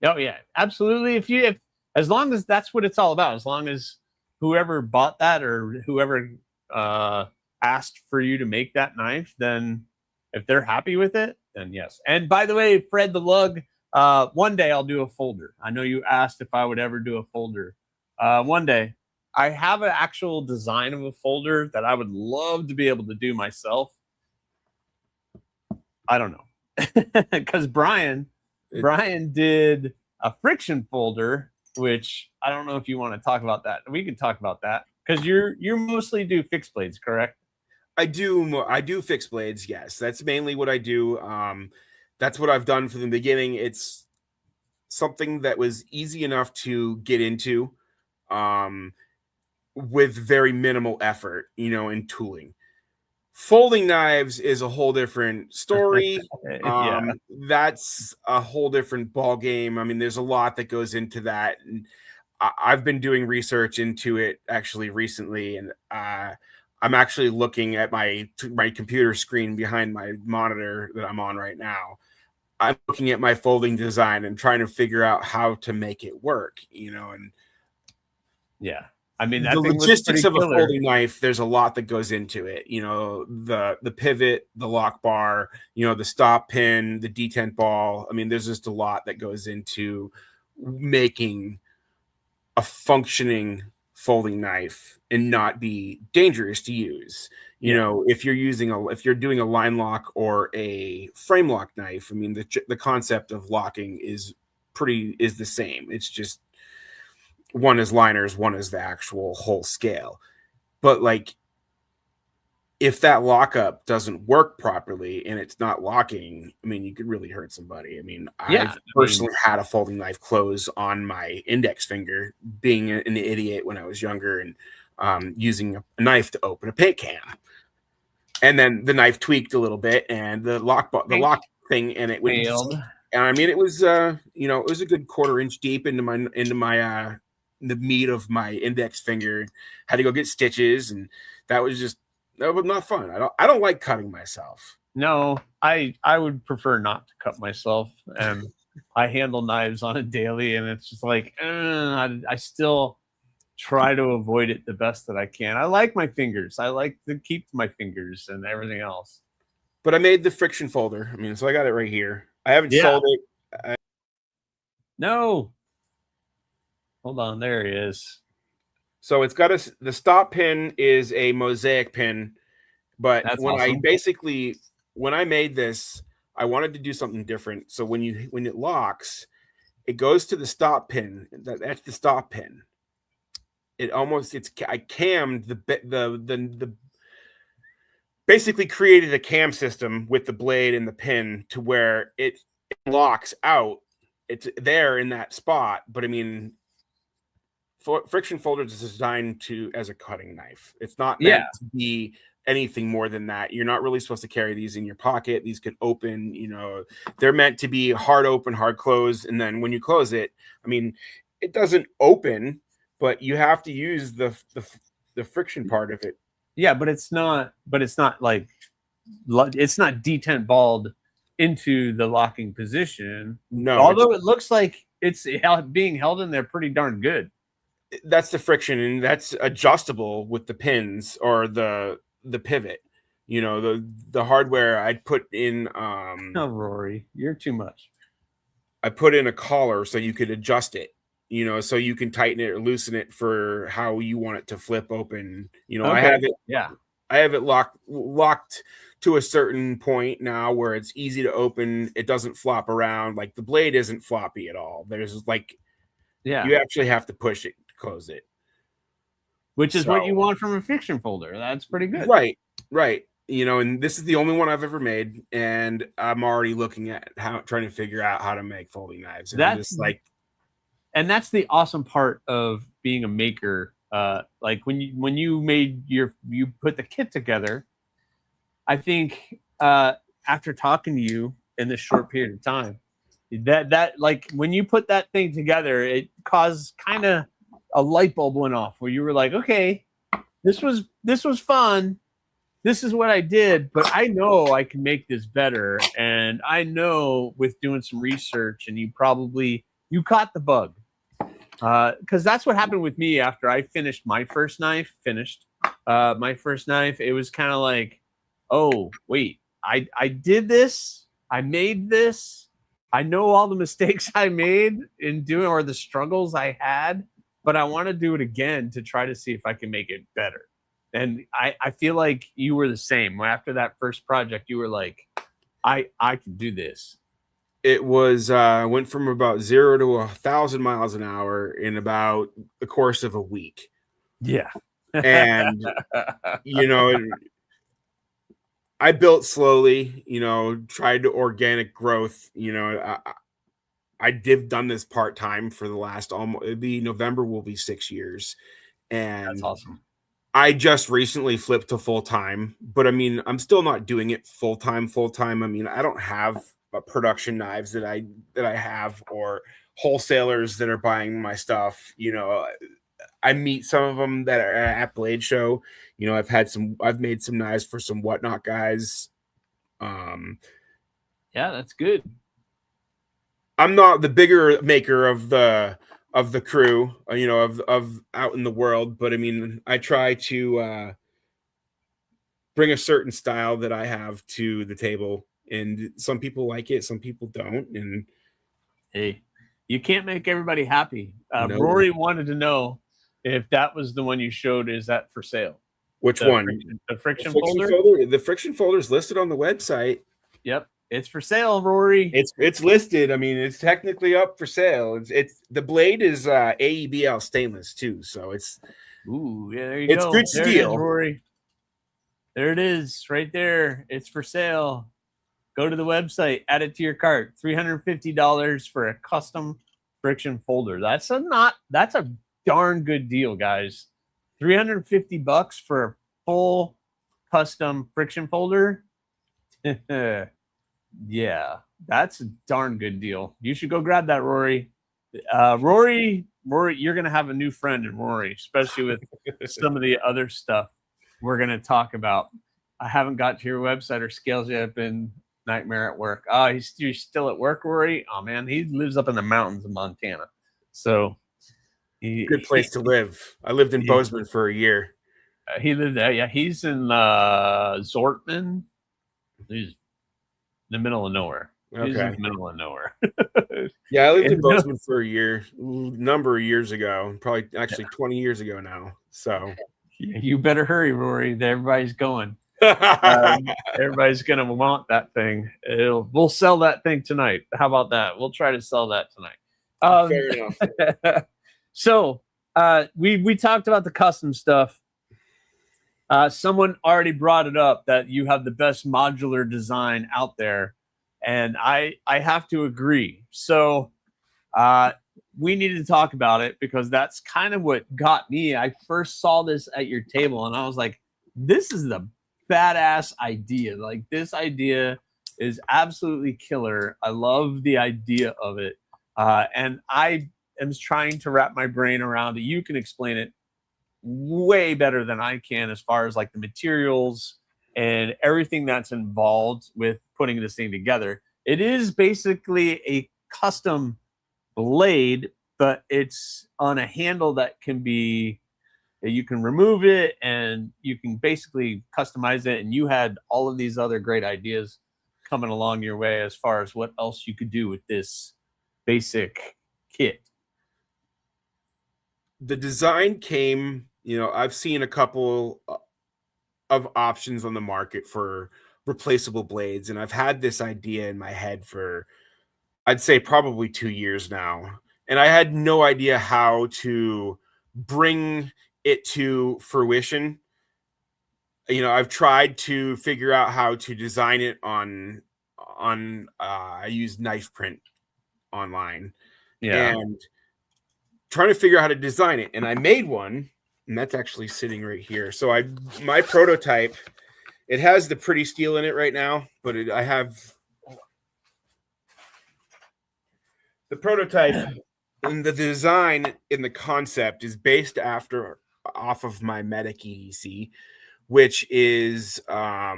Oh yeah, absolutely. If as long as that's what it's all about, as long as whoever bought that or whoever asked for you to make that knife, then if they're happy with it, then yes. And by the way, Fred the Lug, one day I'll do a folder. I know you asked if I would ever do a folder. One day. I have an actual design of a folder that I would love to be able to do myself. I don't know. Because Bryan did a friction folder, which I don't know if you want to talk about that. We can talk about that, because you mostly do fixed blades, correct? I do fixed blades, yes. That's mainly what I do. That's what I've done from the beginning. It's something that was easy enough to get into. With very minimal effort, you know, in tooling. Folding knives is a whole different story. That's a whole different ball game. I mean, there's a lot that goes into that, and I've been doing research into it actually recently, and I'm actually looking at my computer screen behind my monitor that I'm on right now. I'm looking at my folding design and trying to figure out how to make it work, you know, and yeah. I mean, that the thing was logistics pretty of killer. a folding knife, there's a lot that goes into it. You know, the pivot, the lock bar, you know, the stop pin, the detent ball. I mean, there's just a lot that goes into making a functioning folding knife and not be dangerous to use. You know, if you're doing a line lock or a frame lock knife, I mean, the concept of locking is the same. It's just one is liners, one is the actual whole scale. But like, if that lockup doesn't work properly and it's not locking, I mean, you could really hurt somebody. I mean, I've personally had a folding knife close on my index finger, being an idiot when I was younger and using a knife to open a paint can. And then the knife tweaked a little bit and the lock thing, and it failed. And I mean, it was you know, it was a good 1/4 inch deep into my the meat of my index finger. Had to go get stitches, and that was not fun. I don't like cutting myself. No, I would prefer not to cut myself. And I handle knives on a daily, and it's just like I still try to avoid it the best that I can. I like my fingers. I like to keep my fingers and everything else. But I made the friction folder. I mean, so I got it right here. I haven't sold it. No. Hold on, there he is. So it's got the stop pin is a mosaic pin, but that's awesome. When I made this, I wanted to do something different. So when it locks, it goes to the stop pin. That's the stop pin. I cammed the basically created a cam system with the blade and the pin to where it locks out. It's there in that spot, but I mean, friction folders is designed as a cutting knife. It's not meant to be anything more than that. You're not really supposed to carry these in your pocket. These could open, you know, they're meant to be hard open, hard close. And then when you close it, I mean, it doesn't open, but you have to use the friction part of it. Yeah, but it's not like, it's not detent balled into the locking position. No, although it looks like it's being held in there pretty darn good. That's the friction, and that's adjustable with the pins or the pivot. You know, the hardware I'd put in. No, Rory, you're too much. I put in a collar so you could adjust it. You know, so you can tighten it or loosen it for how you want it to flip open. You know, okay. I have it locked to a certain point now where it's easy to open. It doesn't flop around. Like the blade isn't floppy at all. There's like, you actually have to push it to close it. Which is what you want from a friction folder. That's pretty good. Right. You know, and this is the only one I've ever made. And I'm already looking at trying to figure out how to make folding knives. And and that's the awesome part of being a maker. Like when you put the kit together, I think after talking to you in this short period of time, that like when you put that thing together, it caused kind of a light bulb went off where you were like, okay, this was fun. This is what I did, but I know I can make this better. And I know with doing some research, and you caught the bug. Because that's what happened with me after I finished my first knife. It was kind of like, oh, wait, I did this. I made this. I know all the mistakes I made in doing or the struggles I had, but I want to do it again to try to see if I can make it better. And I feel like you were the same. After that first project, you were like, I can do this. It was went from about 0 to 1,000 miles an hour in about the course of a week. Yeah. And, you know, I built slowly, you know, tried to organic growth. You know, I've done this part-time for the last November will be 6 years. And that's awesome. I just recently flipped to full-time, but I mean, I'm still not doing it full-time. I mean, I don't have production knives that I have, or wholesalers that are buying my stuff. You know, I meet some of them that are at Blade Show. You know, I've made some knives for some Whatnot guys. Yeah, that's good. I'm not the bigger maker of the of the crew, you know, of out in the world. But I mean, I try to bring a certain style that I have to the table, and some people like it, some people don't. And hey, you can't make everybody happy. no, Rory wanted to know if that was the one you showed. Is that for sale? which The one? friction The friction folder? folder. The friction folder is listed on the website. Yep, it's for sale, Rory. It's listed. I mean, it's technically up for sale. It's the blade is AEBL stainless too, so it's Yeah, there you it's go. good There steel. it is, Rory. There it is, right there. It's for sale. Go to the website, add it to your cart. $350 for a custom friction folder. That's a darn good deal, guys. $350 for a full custom friction folder. Yeah, that's a darn good deal. You should go grab that, Rory. Rory, you're gonna have a new friend in Rory, especially with some of the other stuff we're gonna talk about. I haven't got to your website or scales yet. I've been nightmare at work. Oh, he's still at work, Rory? Oh man, he lives up in the mountains of Montana. So Good place to live. I lived in Bozeman for a year. He lived there. Yeah, he's in Zortman. He's in the middle of nowhere. Okay. He's in the middle of nowhere. Yeah, I lived in Bozeman for a year, number of years ago, probably actually 20 years ago now. So you better hurry, Rory. Everybody's going. Everybody's gonna want that thing. We'll sell that thing tonight. How about that? We'll try to sell that tonight. Fair enough. So we talked about the custom stuff. Someone already brought it up that you have the best modular design out there, and I have to agree. So we needed to talk about it because that's kind of what got me. I first saw this at your table, and I was like, "This is the badass idea. Like, this idea is absolutely killer. I love the idea of it, and I am trying to wrap my brain around it. You can explain it way better than I can as far as like the materials and everything that's involved with putting this thing together. It is basically a custom blade, but it's on a handle that can be, you can remove it and you can basically customize it. And you had all of these other great ideas coming along your way as far as what else you could do with this basic kit. The design came, you know, I've seen a couple of options on the market for replaceable blades, and I've had this idea in my head for, I'd say, probably 2 years now. And I had no idea how to bring it to fruition. You know, I've tried to figure out how to design it on I use knife print online. Yeah. And trying to figure out how to design it. And I made one, and that's actually sitting right here. So my prototype, it has the pretty steel in it right now, but I have the prototype, and the design in the concept is based off of my Medic EDC, which is a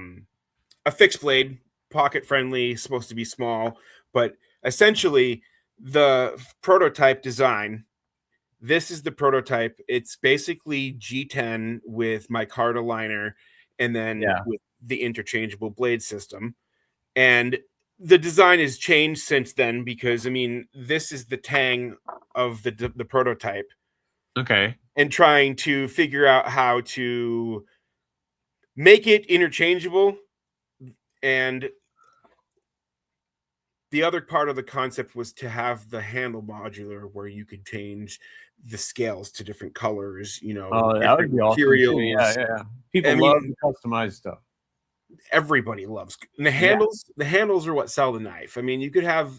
fixed blade, pocket friendly, supposed to be small, but essentially the prototype design, this is the prototype. It's basically G10 with micarta liner and then with the interchangeable blade system. And the design has changed since then because, I mean, this is the tang of the prototype. Okay. And trying to figure out how to make it interchangeable. And the other part of the concept was to have the handle modular where you could change the scales to different colors, you know, that would be materials. Awesome. Yeah. People love to customize stuff. Everybody loves, and the handles are what sell the knife. I mean, you could have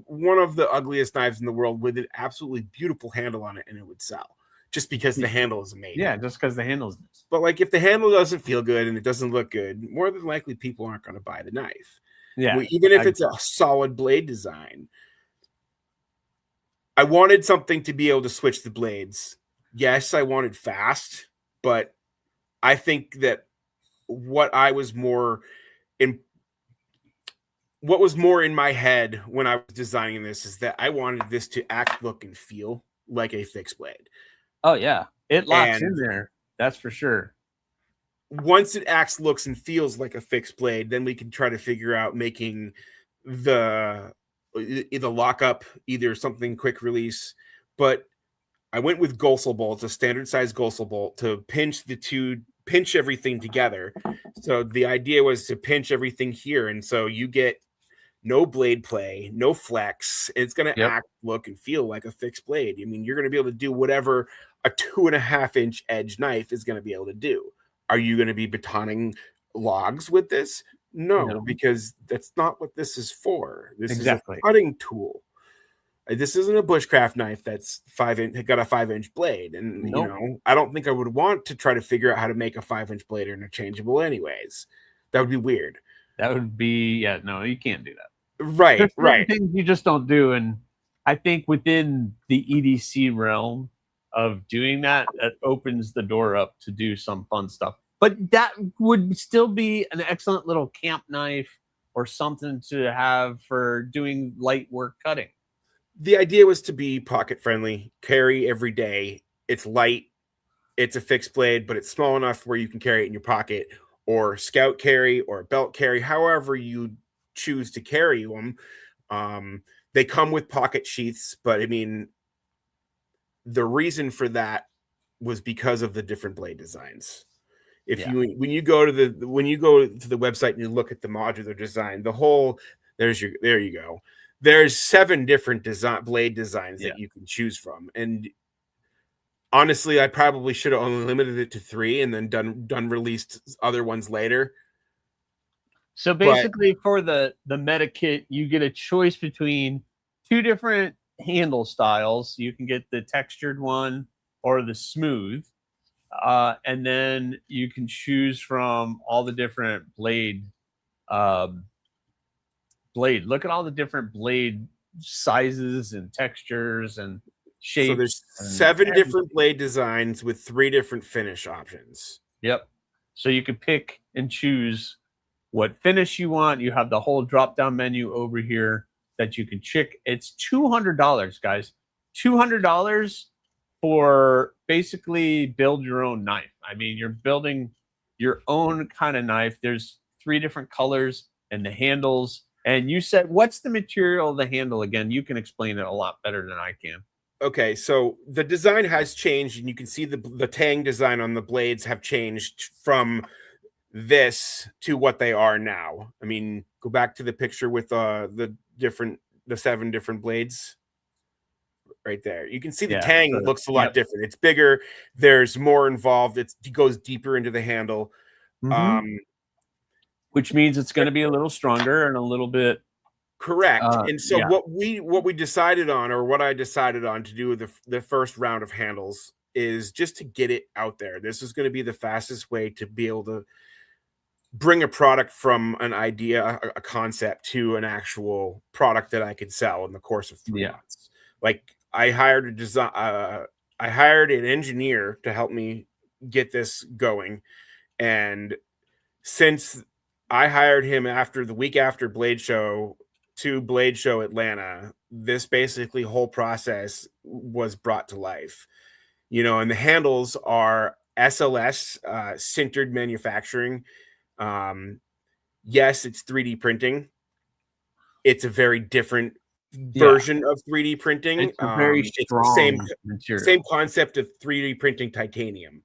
one of the ugliest knives in the world with an absolutely beautiful handle on it, and it would sell just because the handle is amazing. Yeah, just because the handle's nice. But like, if the handle doesn't feel good and it doesn't look good, more than likely people aren't going to buy the knife. Yeah, even if it's a solid blade design. I wanted something to be able to switch the blades. Yes, I wanted fast, but I think that what I was more what was more in my head when I was designing this is that I wanted this to act, look, and feel like a fixed blade. Oh yeah, it locks in And there. That's for sure. once it acts, looks, and feels like a fixed blade, then we can try to figure out making the lockup either something quick release. But I went with Gosel bolt, a standard size Gosel bolt, to pinch everything together. So the idea was to pinch everything here, and so you get no blade play, no flex. It's going to act, look, and feel like a fixed blade. I mean, you're going to be able to do whatever a 2.5-inch edge knife is going to be able to do. Are you going to be batoning logs with this? No, because that's not what this is for. This is a cutting tool. This isn't a bushcraft knife that's got a 5-inch blade. And, you know, I don't think I would want to try to figure out how to make a 5-inch blade interchangeable anyways. That would be weird. That would be, no, you can't do that. Right, There's certain things you just don't do. And I think within the EDC realm of doing that, that opens the door up to do some fun stuff. But that would still be an excellent little camp knife or something to have for doing light work cutting. The idea was to be pocket friendly, carry every day. It's light, it's a fixed blade, but it's small enough where you can carry it in your pocket, or scout carry, or belt carry, however you choose to carry them. They come with pocket sheaths, but I mean, the reason for that was because of the different blade designs. When you go to the website and you look at the modular design, there you go. There's 7 different blade designs that you can choose from. And honestly, I probably should have only limited it to 3 and then done released other ones later. So basically, for the meta kit, you get a choice between 2 different handle styles. You can get the textured one or the smooth. And then you can choose from all the different blade. Look at all the different blade sizes and textures and shapes. So there's 7 different blade designs with 3 different finish options. Yep. So you can pick and choose what finish you want. You have the whole drop-down menu over here that you can check. It's $200, guys. $200 for basically build your own knife. I mean, you're building your own kind of knife. There's 3 different colors and the handles. And you said, what's the material of the handle again? You can explain it a lot better than I can. Okay, so the design has changed, and you can see the tang design on the blades have changed from this to what they are now. I mean, go back to the picture with the 7 different blades right there. You can see the tang looks a lot different. It's bigger. There's more involved. It goes deeper into the handle. Which means it's going to be a little stronger and a little bit correct. And so what we decided on, or what I decided on to do with the first round of handles, is just to get it out there. This is going to be the fastest way to be able to bring a product from an idea, a concept, to an actual product that I could sell in the course of 3 months. Like, I hired an engineer to help me get this going, and since I hired him after the week after Blade Show to Blade Show Atlanta, this basically whole process was brought to life. You know, and the handles are SLS, sintered manufacturing. Yes, it's 3D printing. It's a very different version of 3D printing. It's a very strong material. Same concept of 3D printing titanium.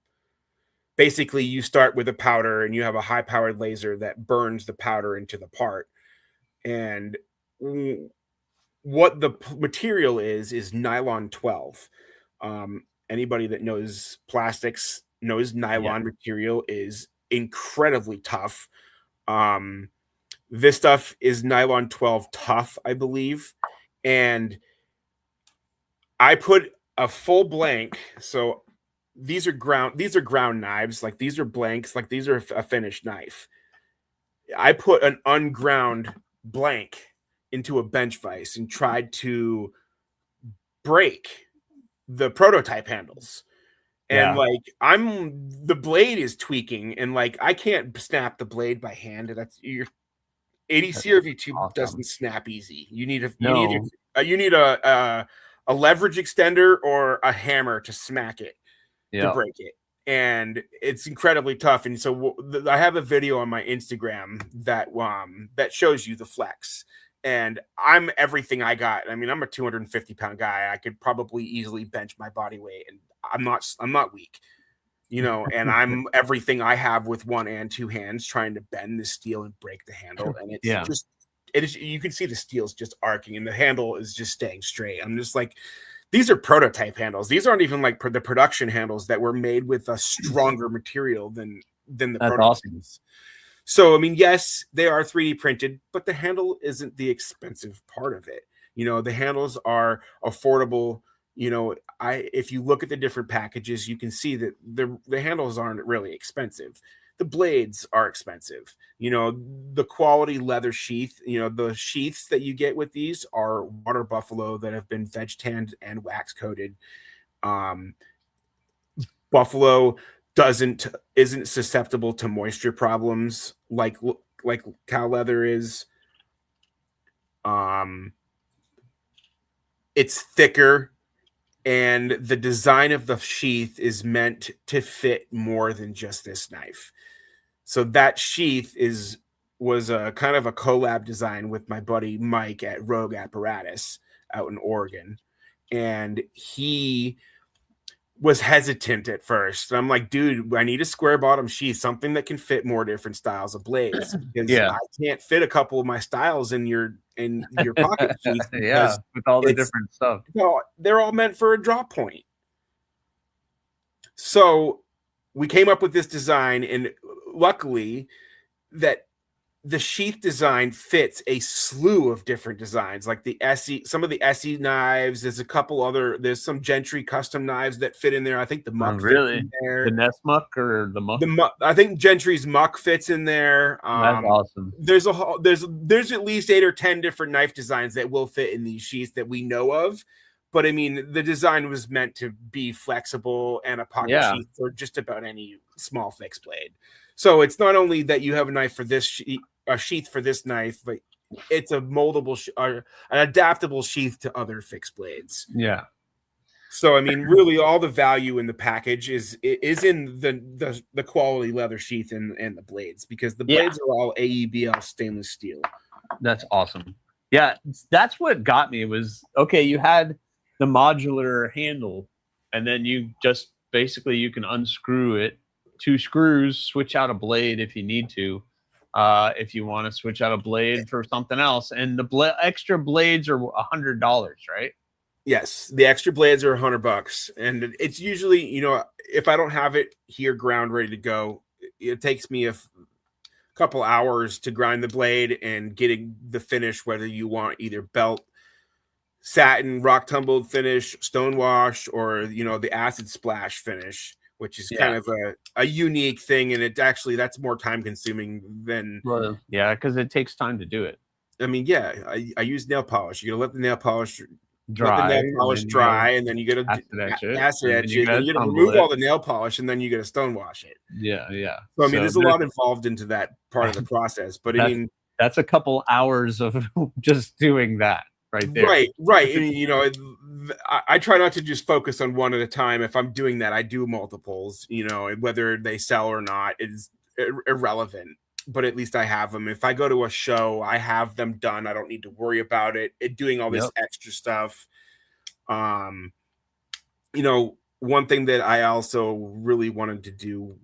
Basically, you start with a powder and you have a high-powered laser that burns the powder into the part. And what the material is nylon 12. Anybody that knows plastics knows nylon material is incredibly tough. This stuff is nylon 12 tough, I believe. And I put a full blank. So these are ground knives. Like, these are blanks. Like, these are a finished knife. I put an unground blank into a bench vise and tried to break the prototype handles. And like, the blade is tweaking, and like, I can't snap the blade by hand. ADC or V2 awesome. doesn't snap easy. You need No. you need a leverage extender or a hammer to smack it to break it, and it's incredibly tough. And so I have a video on my Instagram that that shows you the flex. And I'm everything I got. I mean, I'm a 250-pound guy. I could probably easily bench my body weight, and I'm not weak, you know. And I'm everything I have with one and two hands, trying to bend the steel and break the handle. And it's just, it is. You can see the steel's just arcing, and the handle is just staying straight. I'm just like, these are prototype handles. These aren't even like the production handles that were made with a stronger material than the prototypes. Awesome. So, I mean, yes, they are 3D printed, but the handle isn't the expensive part of it. You know, the handles are affordable. You know, if you look at the different packages, you can see that the handles aren't really expensive. The blades are expensive. You know, the quality leather sheath, you know, the sheaths that you get with these are water buffalo that have been veg tanned and wax coated. Buffalo isn't susceptible to moisture problems like cow leather is. It's thicker, and the design of the sheath is meant to fit more than just this knife. So that sheath was a kind of a collab design with my buddy Mike at Rogue Apparatus out in Oregon, and he was hesitant at first. I'm like, dude, I need a square bottom sheath, something that can fit more different styles of blades. Because I can't fit a couple of my styles in your pocket sheath. With all the different stuff. No, they're all meant for a drop point. So we came up with this design, and luckily that the sheath design fits a slew of different designs, like the SE, some of the SE knives. There's some Gentry custom knives that fit in there. I think the Muck fits in there. The Nest Muck or the Muck? I think Gentry's Muck fits in there. That's awesome. There's at least 8 or 10 different knife designs that will fit in these sheaths that we know of. But I mean, the design was meant to be flexible and a pocket sheath for just about any small fixed blade. So it's not only that you have a knife for this a sheath for this knife, but it's a moldable an adaptable sheath to other fixed blades. Yeah. So I mean, really, all the value in the package is in the quality leather sheath and the blades, because the blades are all AEBL stainless steel. That's awesome. Yeah, that's what got me was, okay, you had the modular handle, and then you just basically you can unscrew it, 2 screws, switch out a blade if you need to. If you want to switch out a blade for something else, and the extra blades are $100, right? Yes, the extra blades are $100, and it's usually, you know, if I don't have it here ground ready to go, it takes me a couple hours to grind the blade and getting the finish, whether you want either belt, satin, rock tumbled finish, stonewash, or, you know, the acid splash finish, which is kind of a unique thing. And that's more time consuming than. Well, yeah, because it takes time to do it. I mean, I use nail polish. You gotta let the nail polish dry, and then you gotta acid etch it, and you gotta remove all the nail polish, and then you gotta stonewash it. Yeah. So I mean, there's a lot involved into that part of the process, but I mean, that's a couple hours of just doing that. Right there. Right. And, you know, I try not to just focus on one at a time. If I'm doing that, I do multiples, you know, whether they sell or not is irrelevant, but at least I have them. If I go to a show, I have them done. I don't need to worry about it doing all this extra stuff. You know, one thing that I also really wanted to do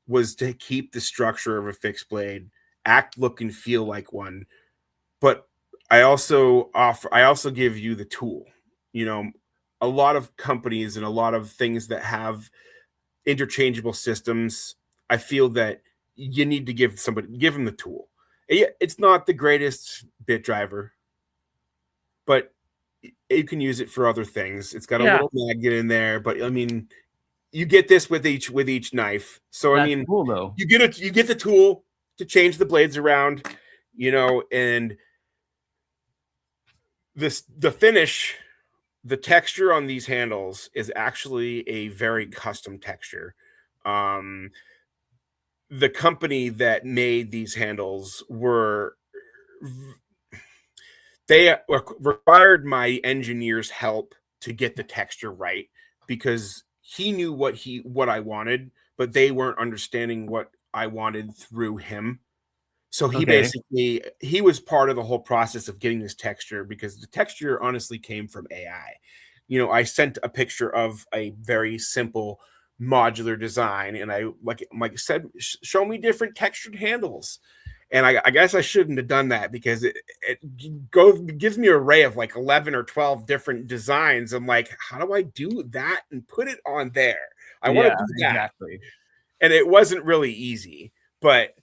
was to keep the structure of a fixed blade, act, look, and feel like one, but I also give you the tool. You know, a lot of companies and a lot of things that have interchangeable systems, I feel that you need to give them the tool. It's not the greatest bit driver, but you can use it for other things. It's got a little magnet in there, but I mean, you get this with each knife. So I mean, cool, though. You get the tool to change the blades around, you know, and the finish, the texture on these handles is actually a very custom texture. the company that made these handles they required my engineer's help to get the texture right, because he knew what I wanted, but they weren't understanding what I wanted through him. So he was part of the whole process of getting this texture, because the texture honestly came from AI. I sent a picture of a very simple modular design, and I said, show me different textured handles. And I guess I shouldn't have done that, because it gives me an array of like 11 or 12 different designs. I'm like, how do I do that and put it on there? I want to do that. Exactly. And it wasn't really easy, but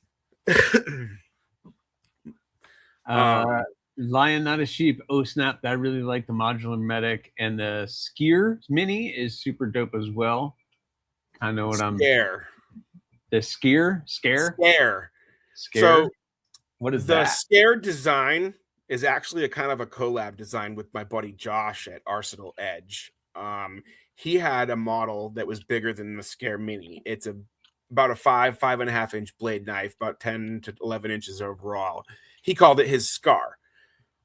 Lion, not a sheep. Oh snap! I really like the modular medic, and the skier mini is super dope as well. I know what I'm. The scare. So what is the that? scare design is actually a kind of a collab design with my buddy Josh at Arsenal Edge. He had a model that was bigger than the scare mini. It's about a 5.5 inch blade knife, about 10 to 11 inches overall. He called it his Scar.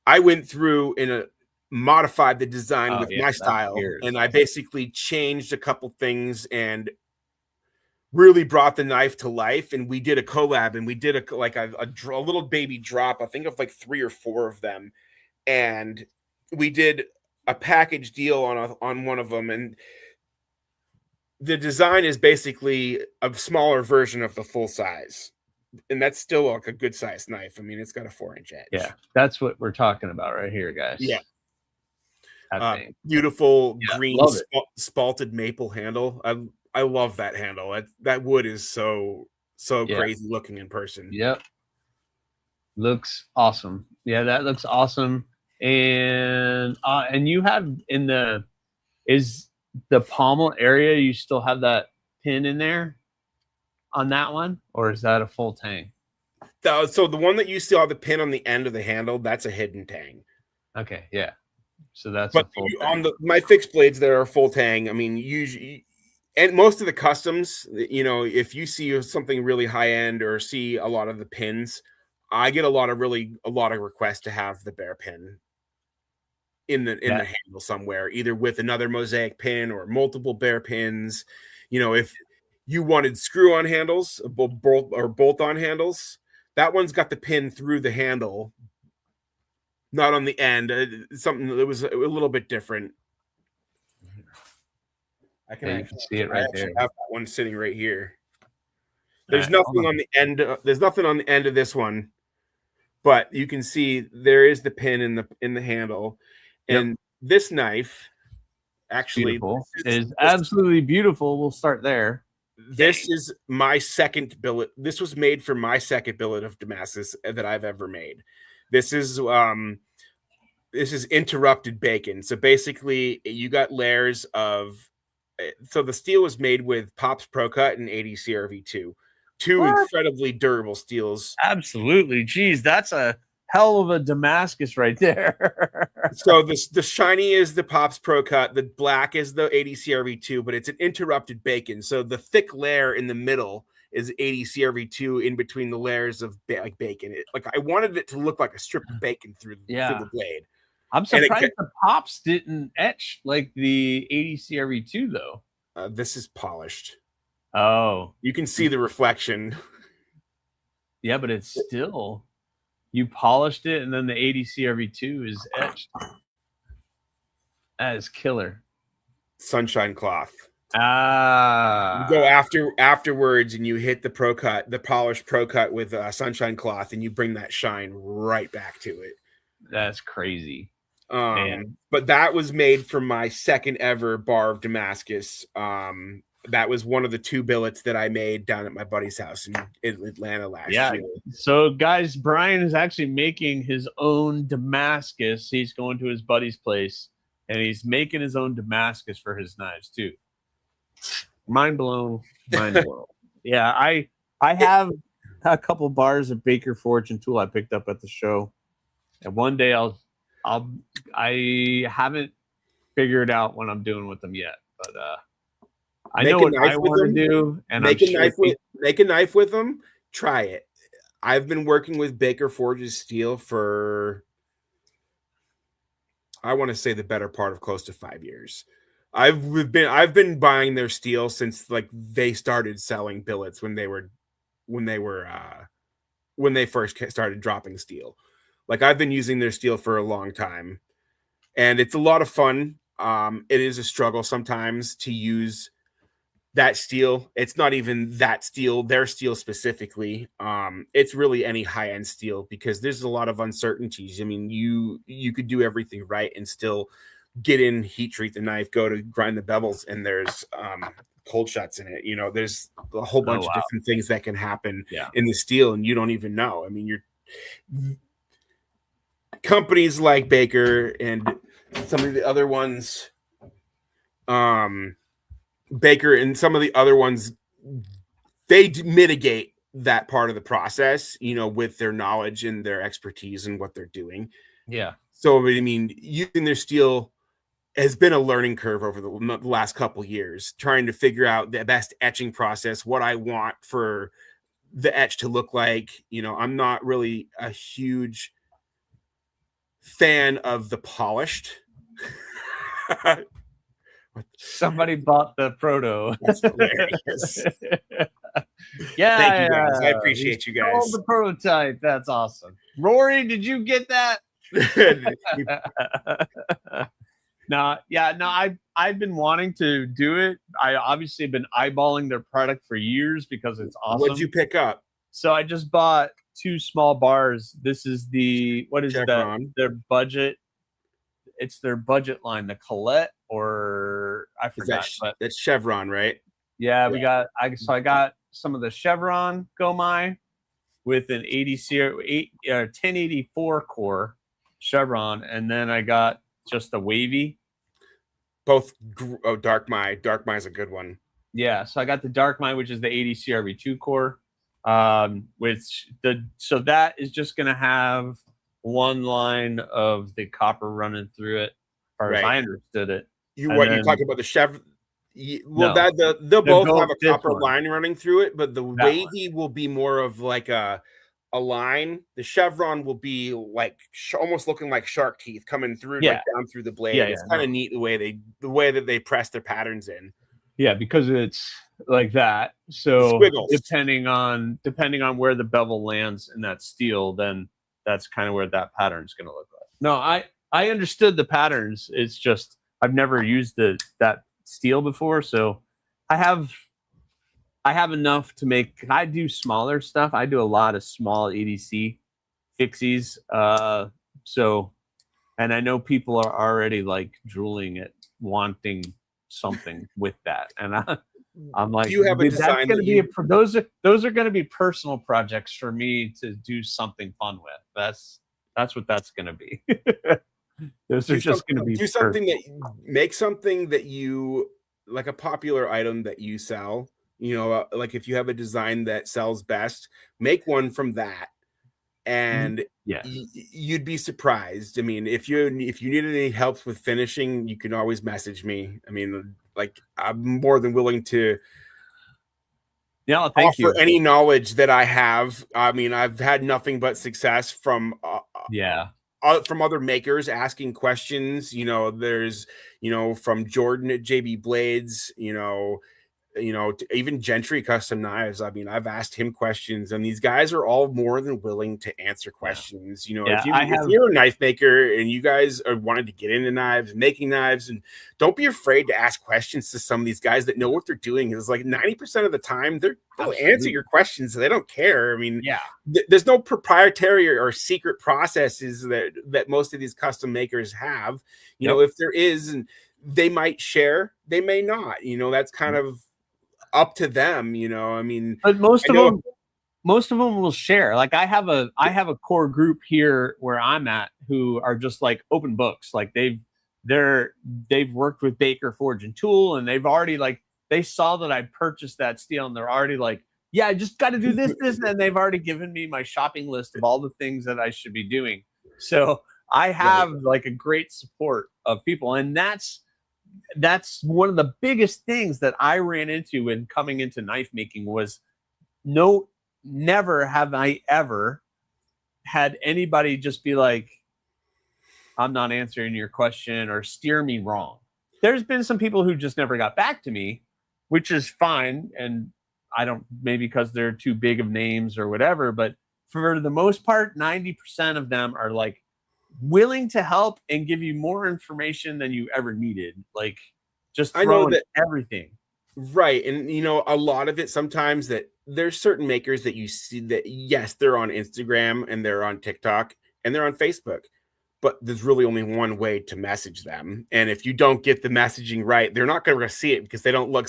I went through and modified the design with my style, and I basically changed a couple things and really brought the knife to life. And we did a collab, and we did a little baby drop, I think of like 3 or 4 of them, and we did a package deal on one of them. And the design is basically a smaller version of the full size, and that's still like a good size knife. I mean, it's got a 4-inch edge. Yeah, that's what we're talking about right here, guys. Yeah. Beautiful green spalted maple handle. I love that handle. That wood is so crazy looking in person. Yep. Looks awesome. Yeah, that looks awesome. And you have is the pommel area, you still have that pin in there on that one, or is that a full tang? So the one that you see on the pin on the end of the handle, that's a hidden tang. Okay, yeah. So that's a full tang. On my fixed blades, there are full tang. I mean, usually, and most of the customs, if you see something really high end or see a lot of the pins, I get a lot of requests to have the bare pin in the handle somewhere, either with another mosaic pin or multiple bare pins. If you wanted screw-on handles, bolt-on handles, that one's got the pin through the handle, not on the end. Something that was a little bit different. I can see it right there. I have that one sitting right here. There's nothing on the end. There's nothing on the end of this one, but you can see there is the pin in the handle. And this knife actually is absolutely beautiful. We'll start there. This is my second billet. This was made for my second billet of Damascus that I've ever made. This is interrupted bacon. So basically, you got layers of. So the steel was made with Pops Pro Cut and ADCRV2, two incredibly durable steels. Absolutely, geez, that's a hell of a Damascus right there. So the shiny is the Pops Pro Cut, the black is the ADCRV2, but it's an interrupted bacon. So the thick layer in the middle is ADCRV2 in between the layers of bacon. I wanted it to look like a strip of bacon through the blade. I'm surprised the Pops didn't etch like the ADCRV2 though. This is polished. Oh, you can see the reflection. Yeah, but it's still. You polished it, and then the ADCRV2 is etched. That is killer. Sunshine cloth. You go afterwards, and you hit the polished Pro Cut with Sunshine cloth, and you bring that shine right back to it. That's crazy. But that was made from my second ever bar of Damascus. That was one of the 2 billets that I made down at my buddy's house in Atlanta last year. So, guys, Bryan is actually making his own Damascus. He's going to his buddy's place, and he's making his own Damascus for his knives, too. Mind blown. Yeah, I have a couple bars of Baker Forge and tool I picked up at the show. And one day I haven't figured out what I'm doing with them yet, but I know what I want to do, and make a knife with them. Try it. I've been working with Baker Forge's steel for, I want to say, the better part of close to 5 years. I've been buying their steel since like they started selling billets when they first started dropping steel. Like, I've been using their steel for a long time, and it's a lot of fun. It is a struggle sometimes to use that steel. It's not even that steel, their steel specifically. It's really any high-end steel, because there's a lot of uncertainties. I mean, you could do everything right and still get in, heat treat the knife, go to grind the bevels, and there's cold shuts in it. You know, there's a whole bunch of different things that can happen in the steel, and you don't even know. I mean, you're companies like Baker and some of the other ones, Baker and some of the other ones, they mitigate that part of the process, you know, with their knowledge and their expertise and what they're doing. Yeah. So, I mean, using their steel has been a learning curve over the last couple years, trying to figure out the best etching process, what I want for the etch to look like. You know, I'm not really a huge fan of the polished. Somebody bought the proto. That's hilarious. Yeah, thank you guys. I appreciate you guys. The prototype. That's awesome. Rory, did you get that? I've been wanting to do it. I obviously have been eyeballing their product for years because it's awesome. What'd you pick up? So I just bought 2 small bars. This is their budget. It's their budget line, the Colette, or I forgot. That's Chevron, right? Yeah, I got some of the Chevron Gomai with an 1084 core Chevron, and then I got just a wavy. Both Darkmai. Darkmai is a good one. Yeah, so I got the Darkmai, which is the 80 CRV2 core. So that is just gonna have one line of the copper running through it, or as I understood it. You talking about the Chevron? Well, no, they'll both have a copper line running through it, but the wavy will be more of like a line. The Chevron will be like almost looking like shark teeth coming through, like down through the blade. It's kind of neat the way that they press their patterns in. Yeah, because it's like that. So squiggles. depending on where the bevel lands in that steel, then that's kind of where that pattern is going to look like. No, I understood the patterns. It's just I've never used that steel before, so I have enough to make. I do smaller stuff. I do a lot of small ADC fixies. So, and I know people are already like drooling at wanting something with that, and I'm like, do you have a design those are going to be personal projects for me to do something fun with. That's what that's going to be. Those are just going to be make something that you like, a popular item that you sell. You know, like if you have a design that sells best, make one from that, and you'd be surprised. I mean, if you need any help with finishing, you can always message me. I mean, like, I'm more than willing to offer any knowledge that I have. I mean, I've had nothing but success from other makers asking questions. You know, there's, you know, from Jordan at JB Blades, you know, even Gentry Custom Knives. I mean, I've asked him questions, and these guys are all more than willing to answer questions. You know, if you're a knife maker and you guys are wanting to get into knives, making knives, and don't be afraid to ask questions to some of these guys that know what they're doing. It's like 90% of the time they'll answer your questions. They don't care. I mean, there's no proprietary or secret processes that most of these custom makers have. You know, if there is, and they might share, they may not. You know, that's kind of up to them, you know. I mean, but most of them will share. Like I have a core group here where I'm at who are just like open books. Like they've worked with Baker Forge and Tool, and they've already they saw that I purchased that steel, and they're already like, yeah, I just got to do this, and they've already given me my shopping list of all the things that I should be doing. So I have like a great support of people, and that's that's one of the biggest things that I ran into when coming into knife making was never have I ever had anybody just be like, I'm not answering your question or steer me wrong. There's been some people who just never got back to me, which is fine. And I don't, maybe because they're too big of names or whatever, but for the most part, 90% of them are like willing to help and give you more information than you ever needed. Like just throwing everything. Right. And, you know, a lot of it sometimes that there's certain makers that you see that, yes, they're on Instagram and they're on TikTok and they're on Facebook, but there's really only one way to message them. And if you don't get the messaging right, they're not going to see it because they don't look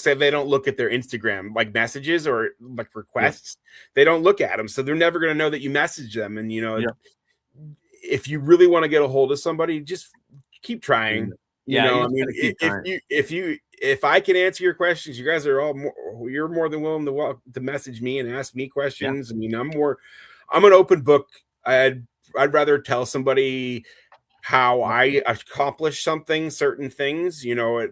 at their Instagram like messages or like requests. They don't look at them. So they're never going to know that you message them. And, you know, if you really want to get a hold of somebody, just keep trying. You know, I mean, if I can answer your questions, you guys are you're more than willing to message me and ask me questions. I mean, I'm an open book. I'd rather tell somebody how I accomplish certain things. You know,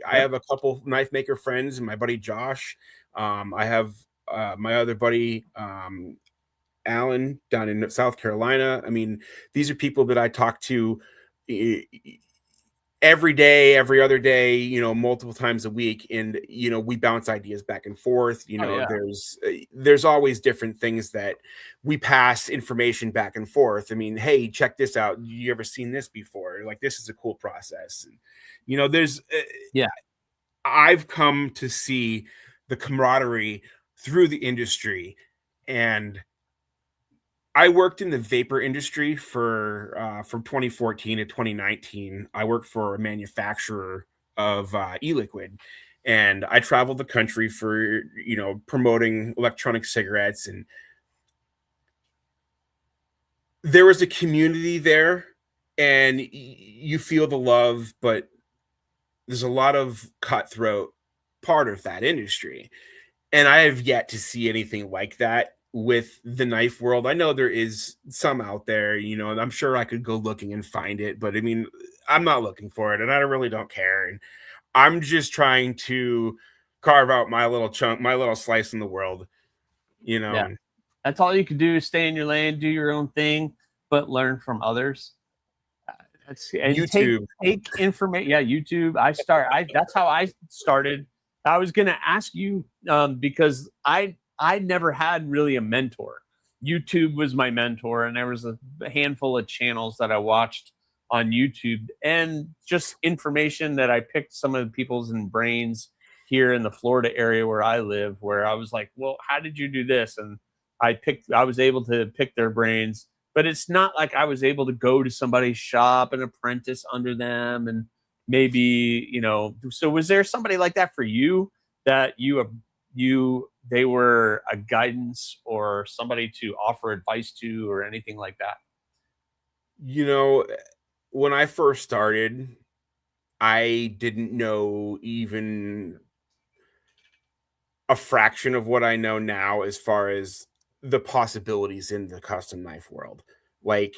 I have a couple knife maker friends and my buddy Josh. I have my other buddy Alan down in South Carolina. I mean, these are people that I talk to every day, every other day, you know, multiple times a week. And, you know, we bounce ideas back and forth. You know, there's always different things that we pass information back and forth. I mean, hey, check this out. You ever seen this before? Like, this is a cool process. And, you know, there's, I've come to see the camaraderie through the industry. And I worked in the vapor industry for from 2014 to 2019. I worked for a manufacturer of e-liquid, and I traveled the country for, you know, promoting electronic cigarettes. And there was a community there, and you feel the love, but there's a lot of cutthroat part of that industry, and I have yet to see anything like that with the knife world. I know there is some out there, you know, and I'm sure I could go looking and find it, but I mean, I'm not looking for it, and I really don't care. And I'm just trying to carve out my little chunk, my little slice in the world, you know. Yeah. That's all you can do is stay in your lane, do your own thing, but learn from others. And YouTube. Take information. Yeah, YouTube. That's how I started. I was going to ask you because I never had really a mentor. YouTube was my mentor, and there was a handful of channels that I watched on YouTube, and just information that I picked some of the people's brains here in the Florida area where I live, where I was like, well, how did you do this? And I was able to pick their brains, but it's not like I was able to go to somebody's shop and apprentice under them. And maybe, you know, so was there somebody like that for you that they were a guidance or somebody to offer advice to or anything like that? You know, when I first started, I didn't know even a fraction of what I know now as far as the possibilities in the custom knife world. Like,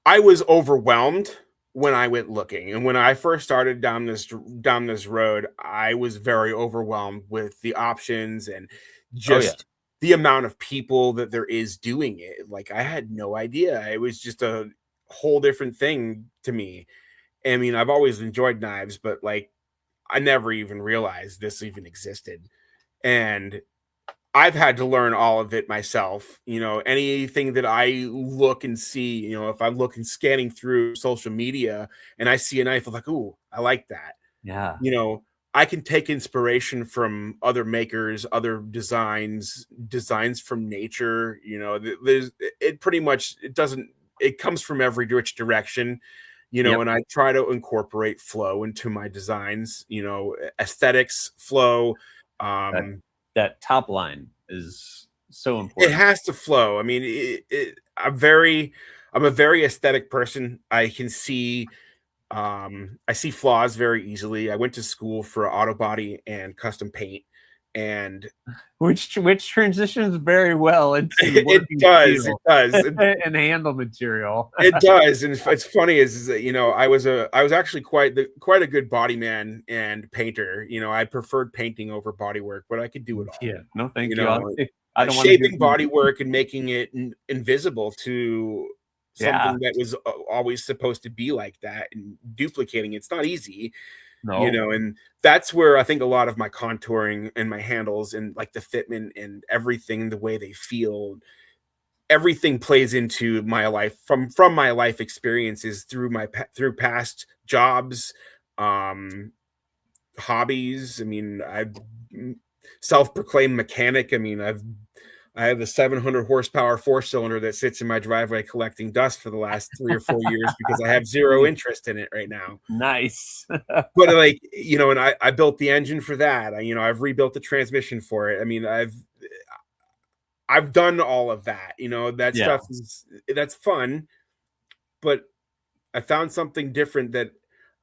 I was overwhelmed when I went looking, and when I first started down this road, I was very overwhelmed with the options and just the amount of people that there is doing it. Like, I had no idea. It was just a whole different thing to me. I mean, I've always enjoyed knives, but like, I never even realized this even existed. And I've had to learn all of it myself. You know, anything that I look and see, you know, if I'm looking, scanning through social media and I see a knife, I'm like, ooh, I like that. Yeah. You know, I can take inspiration from other makers, other designs from nature. You know, it comes from every which direction, you know, and I try to incorporate flow into my designs, you know, aesthetics, flow. That top line is so important. It has to flow. I mean, I'm a very aesthetic person. I can see, I see flaws very easily. I went to school for auto body and custom paint, and which transitions very well into it does and handle material. It does. And it's funny is that, you know, I was actually quite a good body man and painter. You know, I preferred painting over body work, but I could do it all. Yeah, no thank you. know, I don't want shaping body work and making it invisible to something that was always supposed to be like that, and duplicating it's not easy. You know, and that's where I think a lot of my contouring and my handles and like the fitment and everything, the way they feel, everything plays into my life from my life experiences through past jobs, hobbies. I mean, I've self-proclaimed mechanic. I mean, I have a 700 horsepower 4-cylinder that sits in my driveway collecting dust for the last 3 or 4 years because I have zero interest in it right now. Nice. But like, you know, and I built the engine for that. I've rebuilt the transmission for it. I mean, I've done all of that. You know, that stuff that's fun, but I found something different that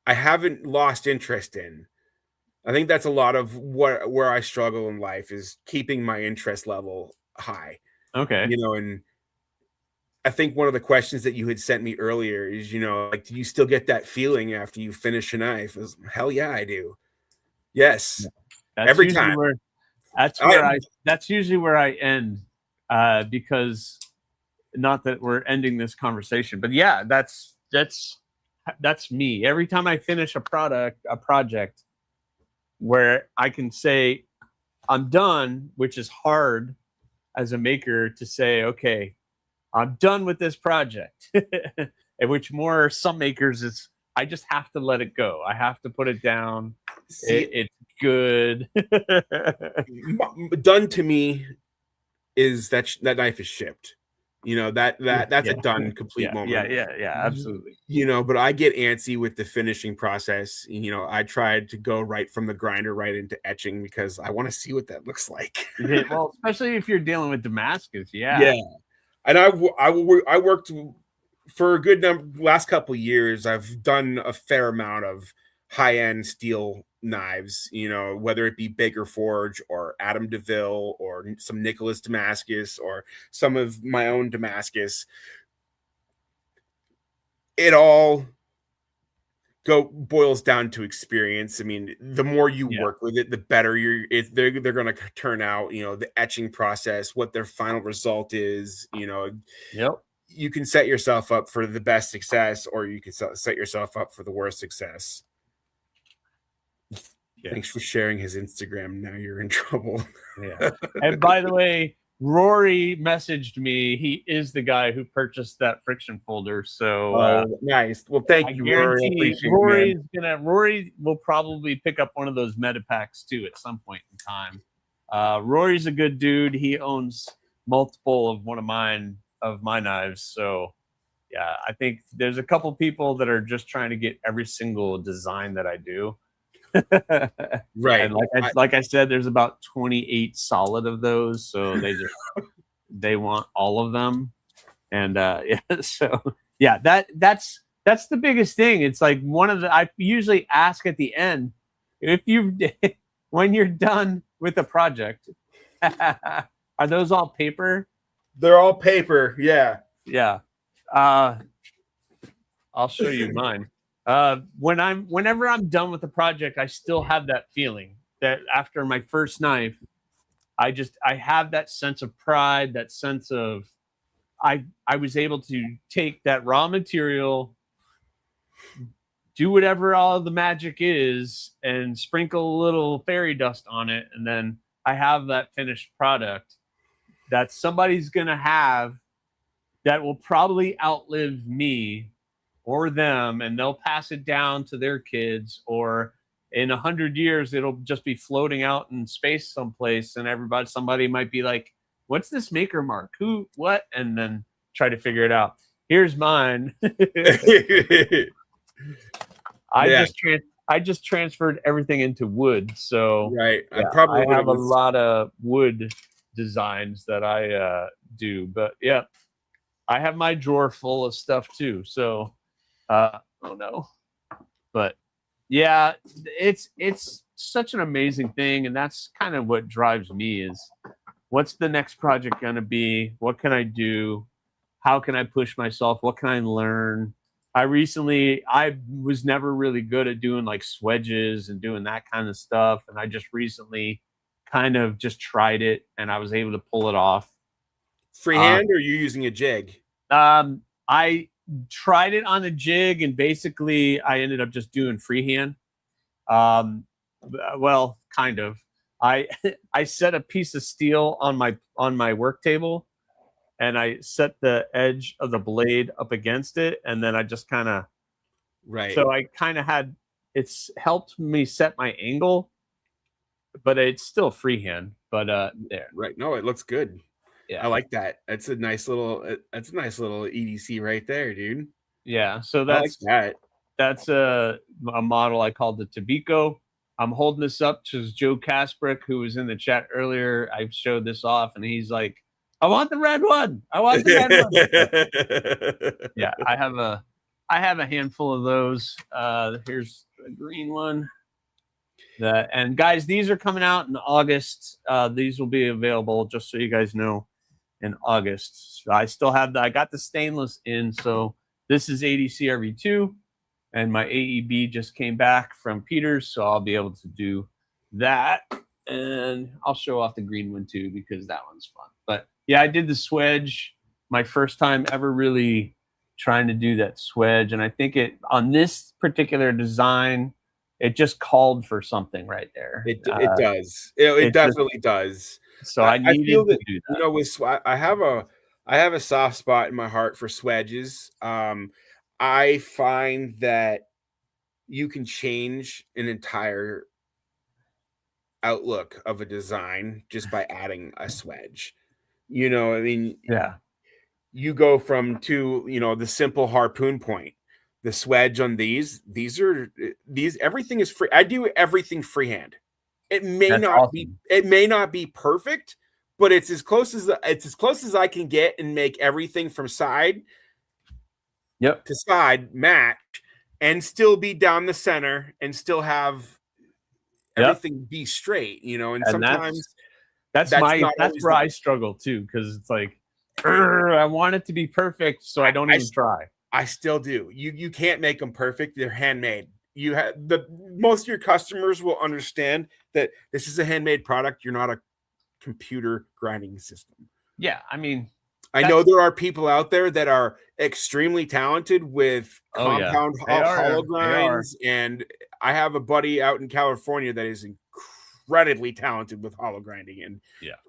I haven't lost interest in. I think that's a lot of where I struggle in life, is keeping my interest level high. Okay. You know, and I think one of the questions that you had sent me earlier is, you know, like, do you still get that feeling after you finish a knife? Hell yeah, I do. Yes. That's every time. That's usually where I end, because not that we're ending this conversation, but yeah, that's me. Every time I finish a project where I can say I'm done, which is hard as a maker to say, okay, I'm done with this project. And which more some makers is, I just have to let it go. I have to put it down. It's good. Done to me is that knife is shipped. You know, that's a done complete moment. Yeah, absolutely. You know, but I get antsy with the finishing process. You know, I tried to go right from the grinder right into etching because I want to see what that looks like. Well, especially if you're dealing with Damascus. Yeah. And I worked for a good last couple of years. I've done a fair amount of high-end steel knives, you know, whether it be Baker Forge or Adam DeVille or some Nicholas Damascus or some of my own Damascus. It all boils down to experience. I mean, the more you work with it, the better they're going to turn out. You know, the etching process, what their final result is. You know, you can set yourself up for the best success, or you can set yourself up for the worst success. Thanks for sharing his Instagram. Now you're in trouble. And by the way, Rory messaged me. He is the guy who purchased that friction folder. So nice. Well, thank you, Rory. Rory will probably pick up one of those meta packs too at some point in time. Rory's a good dude. He owns multiple of my knives. So yeah, I think there's a couple people that are just trying to get every single design that I do. Right. And like I said, there's about 28 solid of those, so they want all of them. And that's the biggest thing. It's like I usually ask at the end, when you're done with the project, are those all paper? They're all paper. Yeah. I'll show you mine. Whenever I'm done with the project, I still have that feeling that after my first knife, I have that sense of pride, that sense of I was able to take that raw material, do whatever all the magic is, and sprinkle a little fairy dust on it, and then I have that finished product that somebody's gonna have that will probably outlive me or them, and they'll pass it down to their kids, or in 100 years it'll just be floating out in space someplace, and somebody might be like, what's this maker mark, who, what, and then try to figure it out. Here's mine. I just transferred everything into wood, so right. I have a lot of wood designs that I do, but yeah, I have my drawer full of stuff too, so oh no, but Yeah, it's such an amazing thing, and that's kind of what drives me is what's the next project going to be? What can I do? How can I push myself? What can I learn? I was never really good at doing like swedges and doing that kind of stuff. And I just recently kind of just tried it and I was able to pull it off. Freehand or you using a jig? I tried it on a jig and basically I ended up just doing freehand. Well, kind of. I set a piece of steel on my work table and I set the edge of the blade up against it, and then I just kind of So I kind of it's helped me set my angle, but it's still freehand. But there, right? No, it looks good. Yeah, I like that. That's a nice little EDC right there, dude. Yeah, so that's a model I called the Tabico. I'm holding this up to Joe Kasprick, who was in the chat earlier. I showed this off, and he's like, I want the red one. I want the red one. Yeah, I have a handful of those. Here's a green one. And guys, these are coming out in August. These will be available, just so you guys know, in August. So I got the stainless in. So this is ADC RV2, and my AEB just came back from Peters, so I'll be able to do that. And I'll show off the green one too, because that one's fun. But yeah, I did the swedge, my first time ever really trying to do that swedge. And I think on this particular design, it just called for something right there. It does. It definitely does. So I needed to do that. You know, I have a soft spot in my heart for swedges. I find that you can change an entire outlook of a design just by adding a swedge. You know, I mean, yeah, you go from the simple harpoon point, the swedge on these everything is free. I do everything freehand. It may not be perfect, but it's as close as I can get and make everything from side to side match and still be down the center and still have everything be straight, and sometimes that's where I struggle too, because it's like I want it to be perfect, so I don't even try. I still do. You can't make them perfect. They're handmade. Most of your customers will understand that this is a handmade product. You're not a computer grinding system. Yeah, I mean, I know there are people out there that are extremely talented with compound hollow grinds, and I have a buddy out in California that is incredibly talented with hollow grinding, and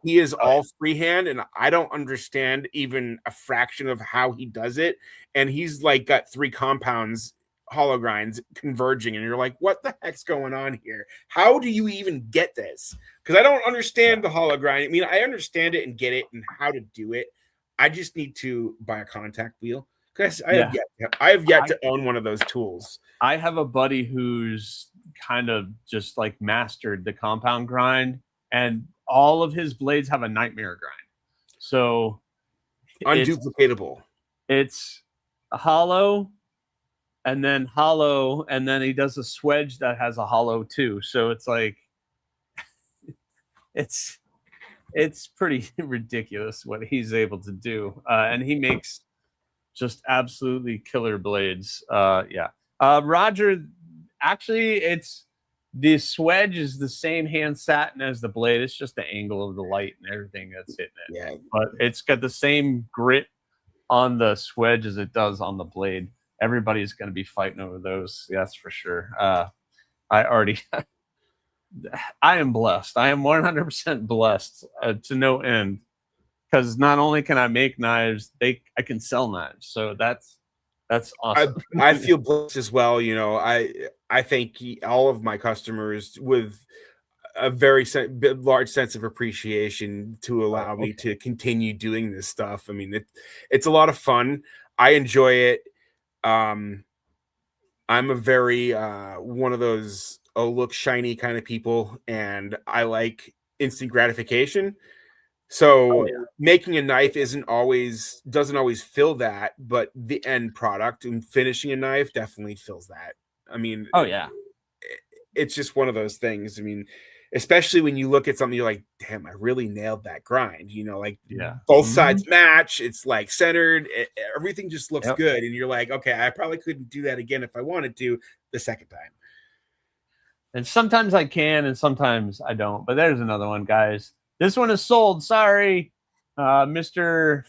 he is all freehand, and I don't understand even a fraction of how he does it. And he's like got 3 compounds hollow grinds converging, and you're like, what the heck's going on here? How do you even get this? Because I don't understand the hollow grind. I mean, I understand it and get it and how to do it. I just need to buy a contact wheel, because I have yet to own one of those tools. I have a buddy who's kind of just like mastered the compound grind, and all of his blades have a nightmare grind. So unduplicatable. It's hollow, and then he does a swedge that has a hollow too. So it's like it's pretty ridiculous what he's able to do, and he makes just absolutely killer blades. Roger, actually, the swedge is the same hand satin as the blade. It's just the angle of the light and everything that's hitting it. Yeah, but it's got the same grit on the swedge as it does on the blade. Everybody's going to be fighting over those. That's for sure. I am blessed. I am 100% blessed to no end, because not only can I make knives, I can sell knives. So that's awesome. I feel blessed as well. I thank all of my customers with a very large sense of appreciation to allow me to continue doing this stuff. I mean, it's a lot of fun. I enjoy it. I'm a very one of those look shiny kind of people, and I like instant gratification. So making a knife doesn't always fill that, but the end product and finishing a knife definitely fills that. I mean, it's just one of those things. I mean, especially when you look at something, you're like, damn, I really nailed that grind. You know, like both sides match. It's like centered. Everything just looks good. And you're like, okay, I probably couldn't do that again if I wanted to the second time. And sometimes I can, and sometimes I don't. But there's another one, guys. This one is sold. Sorry. Mr.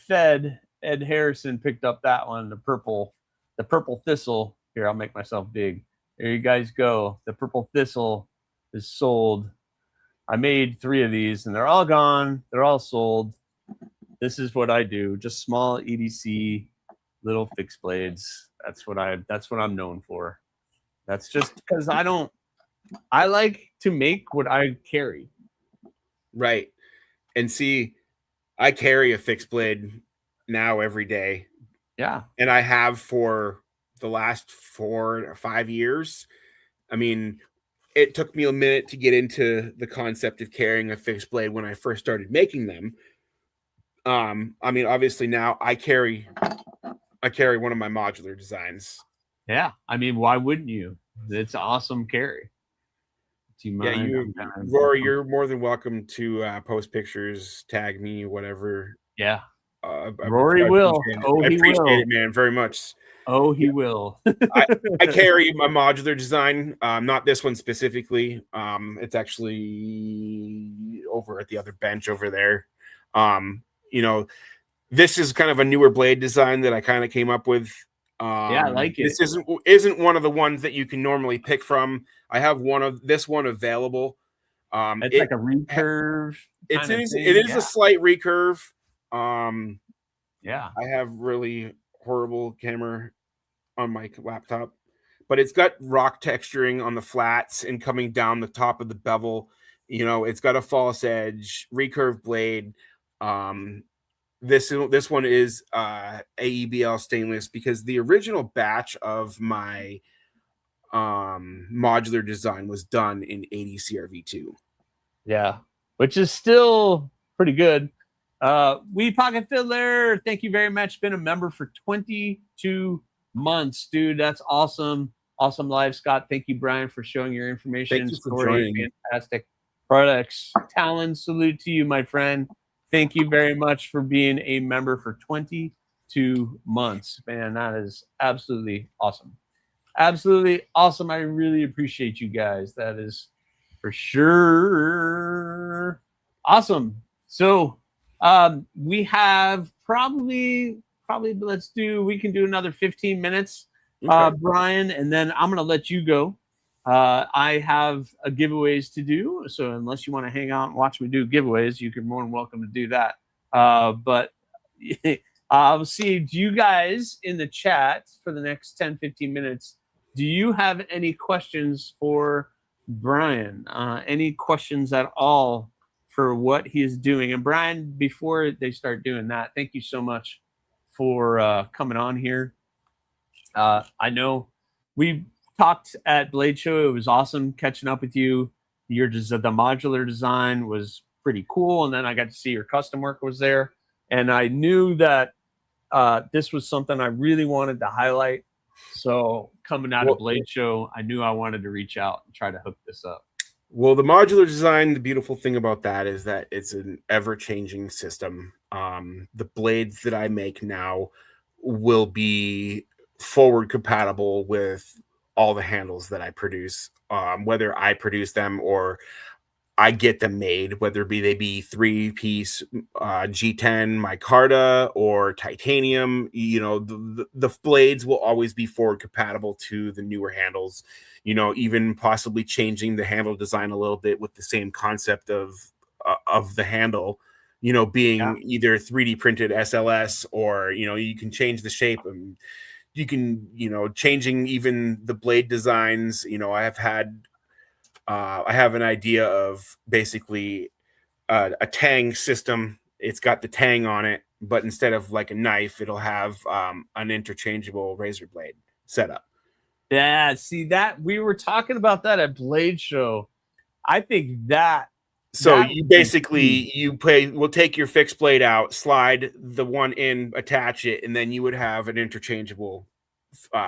Ed Harrison picked up that one, the purple thistle. Here, I'll make myself big. There you guys go. The purple thistle is sold. I made 3 of these, and they're all gone. They're all sold. This is what I do. Just small EDC, little fixed blades. That's what I'm known for. That's just because I like to make what I carry. Right. And see, I carry a fixed blade now every day. Yeah. And I have for the last 4 or 5 years. I mean, it took me a minute to get into the concept of carrying a fixed blade when I first started making them. I mean, obviously now I carry one of my modular designs. Yeah. I mean, why wouldn't you? It's an awesome carry. Rory, you're more than welcome to post pictures, tag me, whatever. Yeah. Rory will. I appreciate it, man, very much. Oh, he will. I carry my modular design, not this one specifically. It's actually over at the other bench over there. You know, this is kind of a newer blade design that I kind of came up with. Yeah, I like it. This isn't one of the ones that you can normally pick from. I have this one available. It's like a recurve. It is a slight recurve. Yeah, I have really horrible camera on my laptop, but it's got rock texturing on the flats and coming down the top of the bevel. You know, it's got a false edge, recurve blade. This one is AEBL stainless because the original batch of my modular design was done in 80 CRV2. Yeah, which is still pretty good. Weed Pocket Fiddler, thank you very much. Been a member for 22 months, dude. That's awesome. Awesome live, Scott. Thank you, Brian, for showing your information. Thank you for joining. Fantastic products. Talon, salute to you, my friend. Thank you very much for being a member for 22 months. Man, that is absolutely awesome. Absolutely awesome. I really appreciate you guys. That is for sure awesome. So we have probably we can do another 15 minutes, Brian, and then I'm going to let you go. I have giveaways to do, so unless you want to hang out and watch me do giveaways, you're more than welcome to do that. But I'll see. Do you guys in the chat for the next 10-15 minutes, do you have any questions for Brian? Any questions at all for what he is doing? And Brian, before they start doing that, thank you so much for coming on here. I know we talked at Blade Show. It was awesome catching up with you. The modular design was pretty cool, and then I got to see your custom work was there, and I knew that this was something I really wanted to highlight. So coming out of Blade Show, I knew I wanted to reach out and try to hook this up. Well, the modular design, the beautiful thing about that is that it's an ever-changing system. The blades that I make now will be forward compatible with all the handles that I produce, whether I produce them or I get them made, whether they be 3-piece G10 micarta or titanium. You know, the blades will always be forward compatible to the newer handles. You know, even possibly changing the handle design a little bit with the same concept of the handle. You know, being either 3D printed SLS or you can change the shape and you can changing even the blade designs. I have an idea of basically a tang system. It's got the tang on it, but instead of like a knife, it'll have an interchangeable razor blade setup. Yeah, see that we were talking about that at Blade Show. I think that. So you basically we'll take your fixed blade out, slide the one in, attach it, and then you would have an interchangeable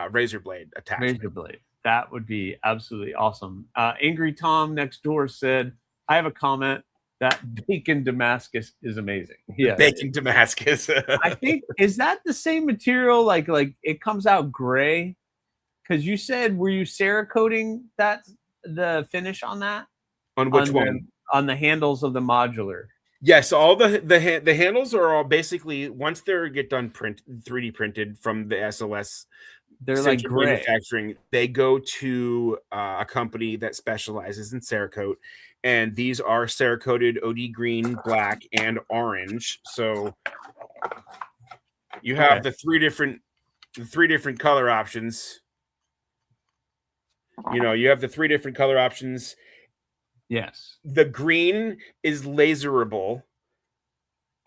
razor blade attachment. Razor blade. That would be absolutely awesome. Angry Tom next door said, I have a comment. That bacon Damascus is amazing. Yeah, bacon Damascus. I think, is that the same material? Like it comes out gray? Because you said, were you Cerakoting the finish on that? On which one? On the handles of the modular. Yes, all the handles are all basically, once they get done 3D printed from the SLS, they're like gray manufacturing. They go to a company that specializes in Cerakote, and these are Cerakoted OD green, black, and orange. So you have the three different color options. You know, you have the 3 different color options. Yes. The green is laserable.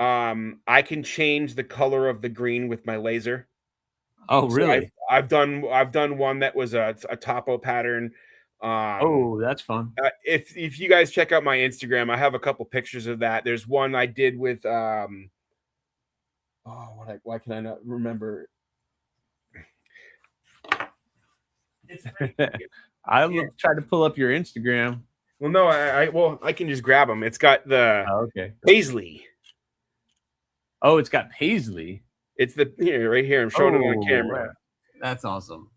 I can change the color of the green with my laser. Oh, really? So I've done one that was a topo pattern. Oh, that's fun. If you guys check out my Instagram, I have a couple pictures of that. There's one I did with why can I not remember? I'll try to pull up your Instagram. Well, no, I can just grab them. It's got the paisley. Oh, it's got paisley. It's right here. I'm showing it on camera. That's awesome.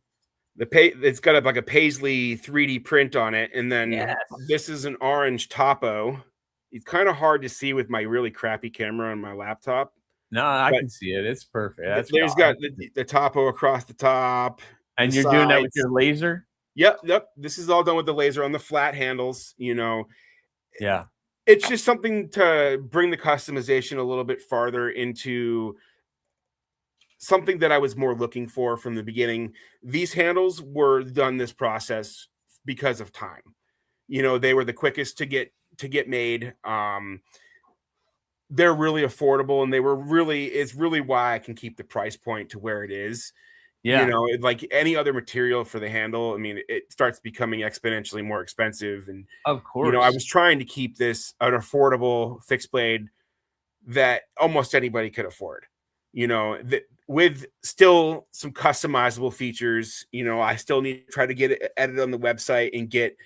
It's got like a paisley 3D print on it, and then this is an orange topo. It's kind of hard to see with my really crappy camera on my laptop. No, I can see it. It's perfect. There's got the topo across the top. And you're doing that with your laser? Yep. This is all done with the laser on the flat handles, you know. Yeah. It's just something to bring the customization a little bit farther into something that I was more looking for from the beginning. These handles were done this process because of time. You know, they were the quickest to get made. They're really affordable, and it's really why I can keep the price point to where it is. Yeah. You know, like any other material for the handle, I mean, it starts becoming exponentially more expensive. And of course, you know, I was trying to keep this an affordable fixed blade that almost anybody could afford, you know, with still some customizable features. You know, I still need to try to get it edited on the website and get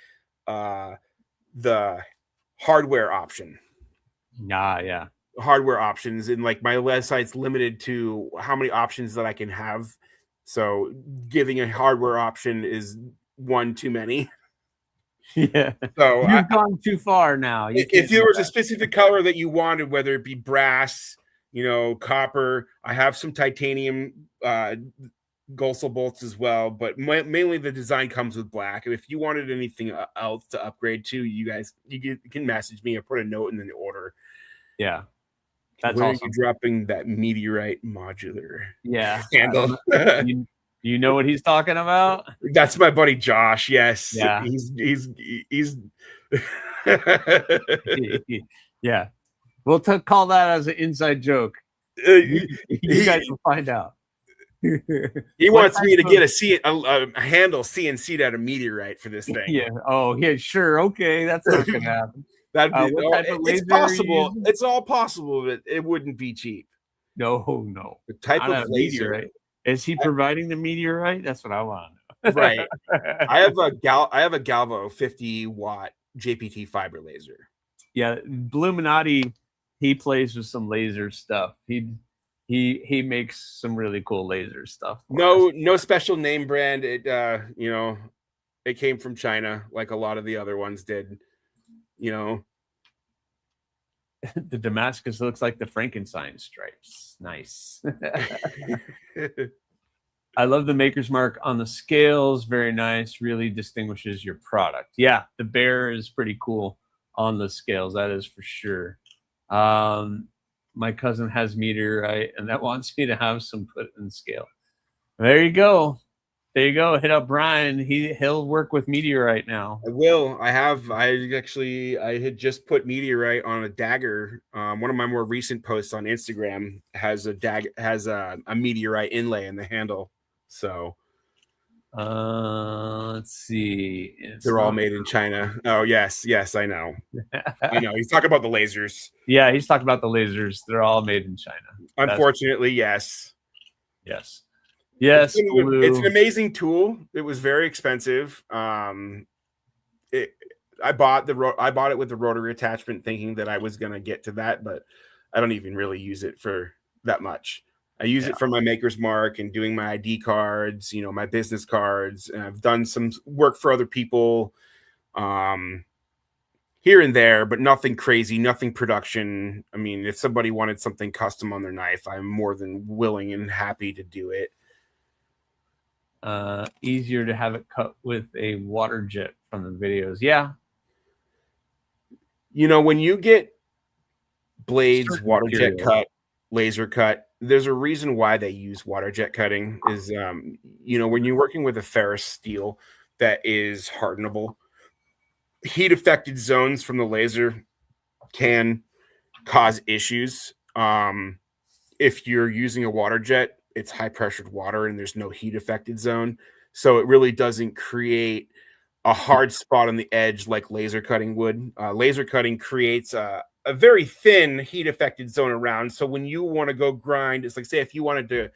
the hardware option. Yeah. Hardware options. And like my website's limited to how many options that I can have. So giving a hardware option is one too many. Yeah. So you've gone too far now. If there was a specific color that you wanted, whether it be brass, you know, copper, I have some titanium Gulsel bolts as well, but mainly the design comes with black. If you wanted anything else to upgrade to, you can message me or put a note in the order. Yeah. That's Where awesome. Are you dropping that meteorite modular? Yeah. Handle. You know what he's talking about? That's my buddy Josh. Yes. Yeah. He's yeah. We'll call that as an inside joke. You guys will find out. He wants me to get a handle CNC'd out of meteorite for this thing. Yeah. Oh, yeah. Sure. Okay. That's not gonna happen. It's possible. It's all possible, but it wouldn't be cheap. No. The type of laser. Meteorite. Is he providing the meteorite? That's what I want to know. Right. I have a Galvo 50-watt JPT fiber laser. Yeah, Bluminati, he plays with some laser stuff. He makes some really cool laser stuff. No special name brand. It you know, it came from China like a lot of the other ones did. You know, the Damascus looks like the Frankenstein stripes. Nice. I love the maker's mark on the scales. Very nice. Really distinguishes your product. Yeah, the bear is pretty cool on the scales. That is for sure. My cousin has meteorite, and that wants me to have some put in scale. There you go. Hit up Bryan. He'll work with meteorite now. I will. I had just put meteorite on a dagger. One of my more recent posts on Instagram has a meteorite inlay in the handle. So let's see. They're all made in China. Oh yes, I know. I know. He's talking about the lasers. Yeah, he's talking about the lasers. They're all made in China. Unfortunately, yes. Yes, it's an amazing tool. It was very expensive. I bought it with the rotary attachment, thinking that I was gonna get to that, but I don't even really use it for that much. I use it for my maker's mark and doing my ID cards, you know, my business cards, and I've done some work for other people, here and there, but nothing crazy, nothing production. I mean, if somebody wanted something custom on their knife, I'm more than willing and happy to do it. Easier to have it cut with a water jet from the videos. Yeah. You know, when you get blades water jet cut, laser cut, there's a reason why they use water jet cutting is, you know, when you're working with a ferrous steel that is hardenable, heat affected zones from the laser can cause issues. If you're using a water jet, it's high pressured water and there's no heat affected zone. So it really doesn't create a hard spot on the edge like laser cutting would. Laser cutting creates a very thin heat affected zone around. So when you want to go grind, it's like, say, if you wanted to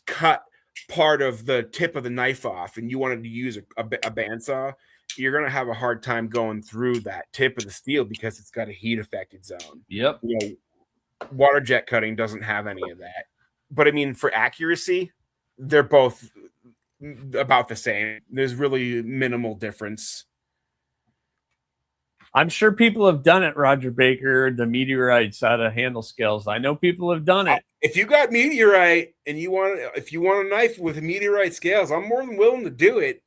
cut part of the tip of the knife off and you wanted to use a bandsaw, you're going to have a hard time going through that tip of the steel because it's got a heat affected zone. Yep. You know, water jet cutting doesn't have any of that. But I mean, for accuracy, they're both about the same. There's really minimal difference. I'm sure people have done it, Roger Baker, the meteorites out of handle scales. I know people have done it. If you got meteorite and if you want a knife with meteorite scales, I'm more than willing to do it.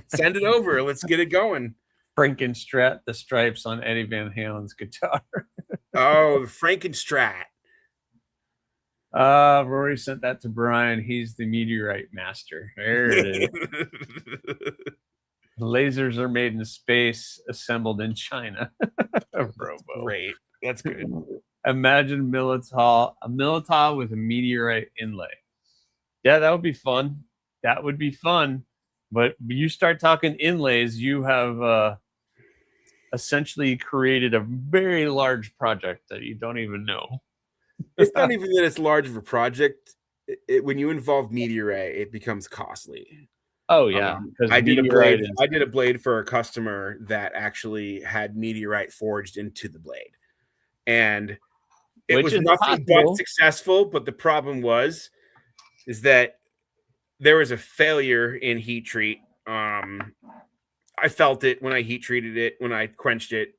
Send it over. Let's get it going. Frankenstrat the stripes on Eddie Van Halen's guitar. Oh, the Frankenstrat. Rory sent that to Brian. He's the meteorite master. There it is. Lasers are made in space, assembled in China. Robo. Great. That's good. Imagine a Militar with a meteorite inlay. Yeah, that would be fun. That would be fun. But you start talking inlays, you have essentially created a very large project that you don't even know. It's not even that it's large of a project. When you involve meteorite, it becomes costly. Oh yeah, I did a blade for a customer that actually had meteorite forged into the blade, and it was nothing but successful. But the problem is that there was a failure in heat treat. I felt it when I heat treated it, when I quenched it.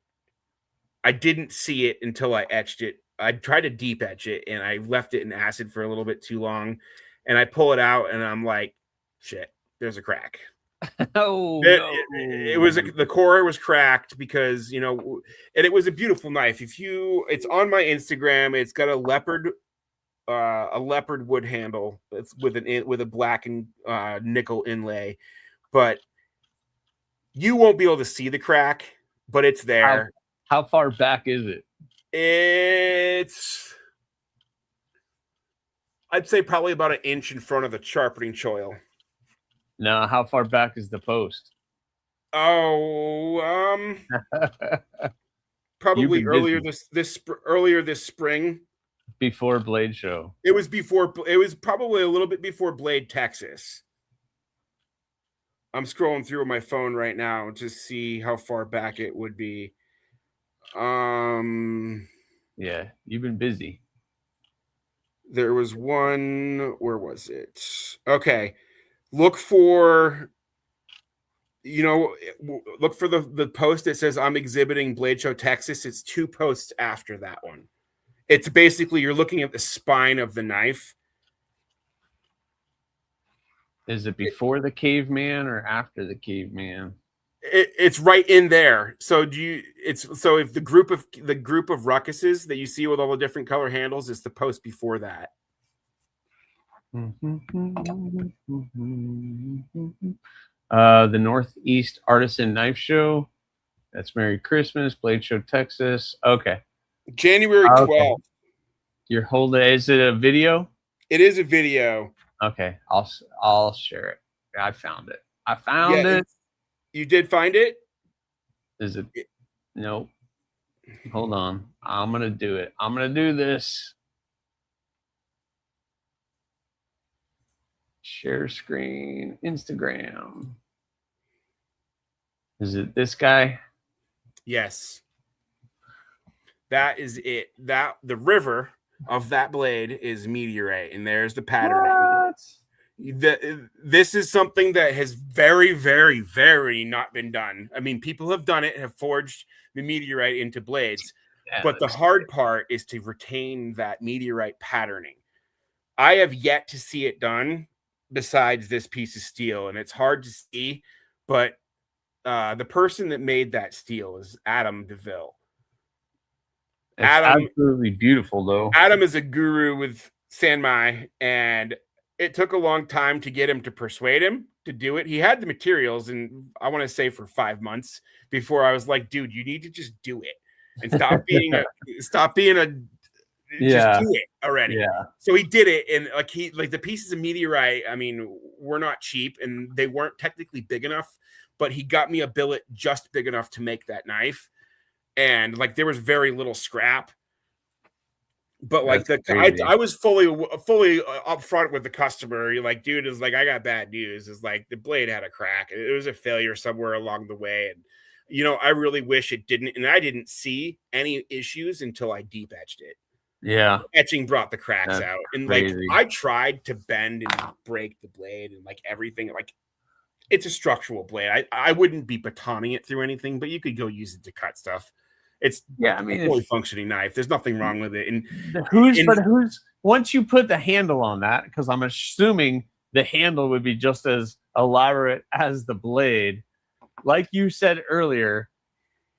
I didn't see it until I etched it. I tried to deep etch it and I left it in acid for a little bit too long. And I pull it out and I'm like, shit, there's a crack. Oh, it was the core was cracked because, you know, and it was a beautiful knife. It's on my Instagram. It's got a leopard wood handle. It's with a black and nickel inlay, but you won't be able to see the crack, but it's there. How far back is it? I'd say probably about an inch in front of the sharpening choil. No, how far back is the post? Oh, probably earlier this spring. Before Blade Show. It was probably a little bit before Blade Texas. I'm scrolling through my phone right now to see how far back it would be. Yeah, you've been busy. There was one. Where was it? Okay, look for the post that says I'm exhibiting Blade Show Texas. It's 2 posts after that one. It's basically you're looking at the spine of the knife. Is it before the caveman or after the caveman? It's right in there. So if the group of ruckuses that you see with all the different color handles is the post before that. The Northeast Artisan Knife Show. That's Merry Christmas, Blade Show Texas. Okay. January 12th. You're holding. Is it a video? It is a video. Okay, I'll share it. I found it. I found it. You did find it? Is it? Nope. Hold on. I'm gonna do it. I'm gonna do this. Share screen, Instagram. Is it this guy? Yes. That is it. That the river of that blade is meteorite, and there's the pattern. This is something that has very, very, very not been done. I mean, people have done it, have forged the meteorite into blades, but the hard part is to retain that meteorite patterning. I have yet to see it done besides this piece of steel, and it's hard to see, but the person that made that steel is Adam DeVille. It's absolutely beautiful, though. Adam is a guru with Sanmai, and it took a long time to get him to persuade him to do it. He had the materials, and I want to say for 5 months before I was like, dude, you need to just do it and stop being a just do it already. Yeah. So he did it, and like the pieces of meteorite, I mean, were not cheap, and they weren't technically big enough, but he got me a billet just big enough to make that knife. And like there was very little scrap, but like I was fully upfront with the customer. You're like, dude, is like, I got bad news. Is like the blade had a crack. It was a failure somewhere along the way, and you know, I really wish it didn't. And I didn't see any issues until I deep etched it. Yeah, etching brought the cracks out, and crazy. Like I tried to bend and break the blade and like everything. Like it's a structural blade. I wouldn't be batoning it through anything, but you could go use it to cut stuff. It's I mean, a fully functioning knife. There's nothing wrong with it. And who's once you put the handle on that, because I'm assuming the handle would be just as elaborate as the blade. Like you said earlier,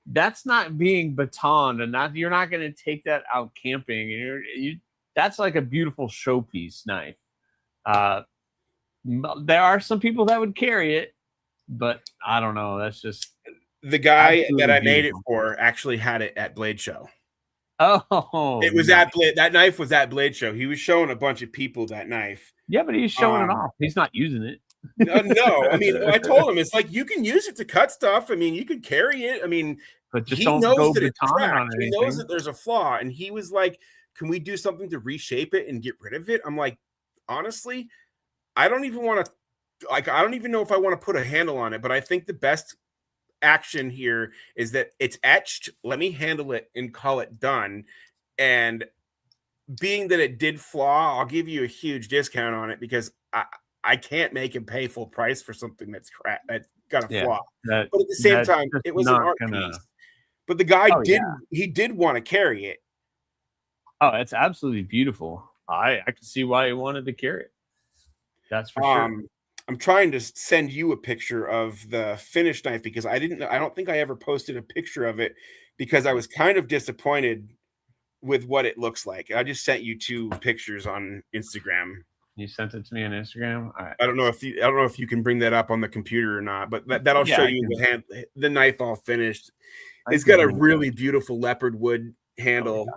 that's not being batoned, and you're not going to take that out camping. That's like a beautiful showpiece knife. There are some people that would carry it, but I don't know. That's just. The guy that I made it for actually had it at Blade Show. Oh, it was at Blade. That knife was at Blade Show. He was showing a bunch of people that knife. Yeah, but he's showing it off. He's not using it. No, I mean, I told him it's like you can use it to cut stuff. I mean, you could carry it. I mean, but just don't go that baton on it. He knows that there's a flaw, and he was like, "Can we do something to reshape it and get rid of it?" I'm like, honestly, I don't even want to. Like, I don't even know if I want to put a handle on it, but I think the best action here is that it's etched. Let me handle it and call it done. And being that it did flaw, I'll give you a huge discount on it because I can't make him pay full price for something that's got a flaw. But at the same time, it was an art piece. But the guy he did want to carry it. Oh, it's absolutely beautiful. I can see why he wanted to carry it. That's for sure. I'm trying to send you a picture of the finished knife because I don't think I ever posted a picture of it because I was kind of disappointed with what it looks like. I just sent you 2 pictures on Instagram. You sent it to me on Instagram. All right. I don't know if you can bring that up on the computer or not, but that'll show you the knife all finished. It's got a really beautiful leopard wood handle,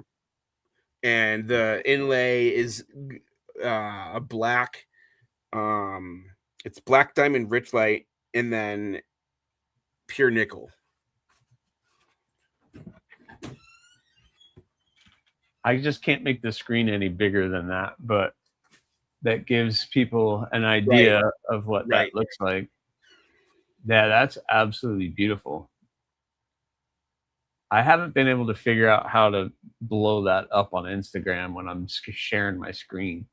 and the inlay is a black. It's black diamond rich light and then pure nickel. I just can't make the screen any bigger than that, but that gives people an idea of what that looks like. Yeah, that's absolutely beautiful. I haven't been able to figure out how to blow that up on Instagram when I'm sharing my screen.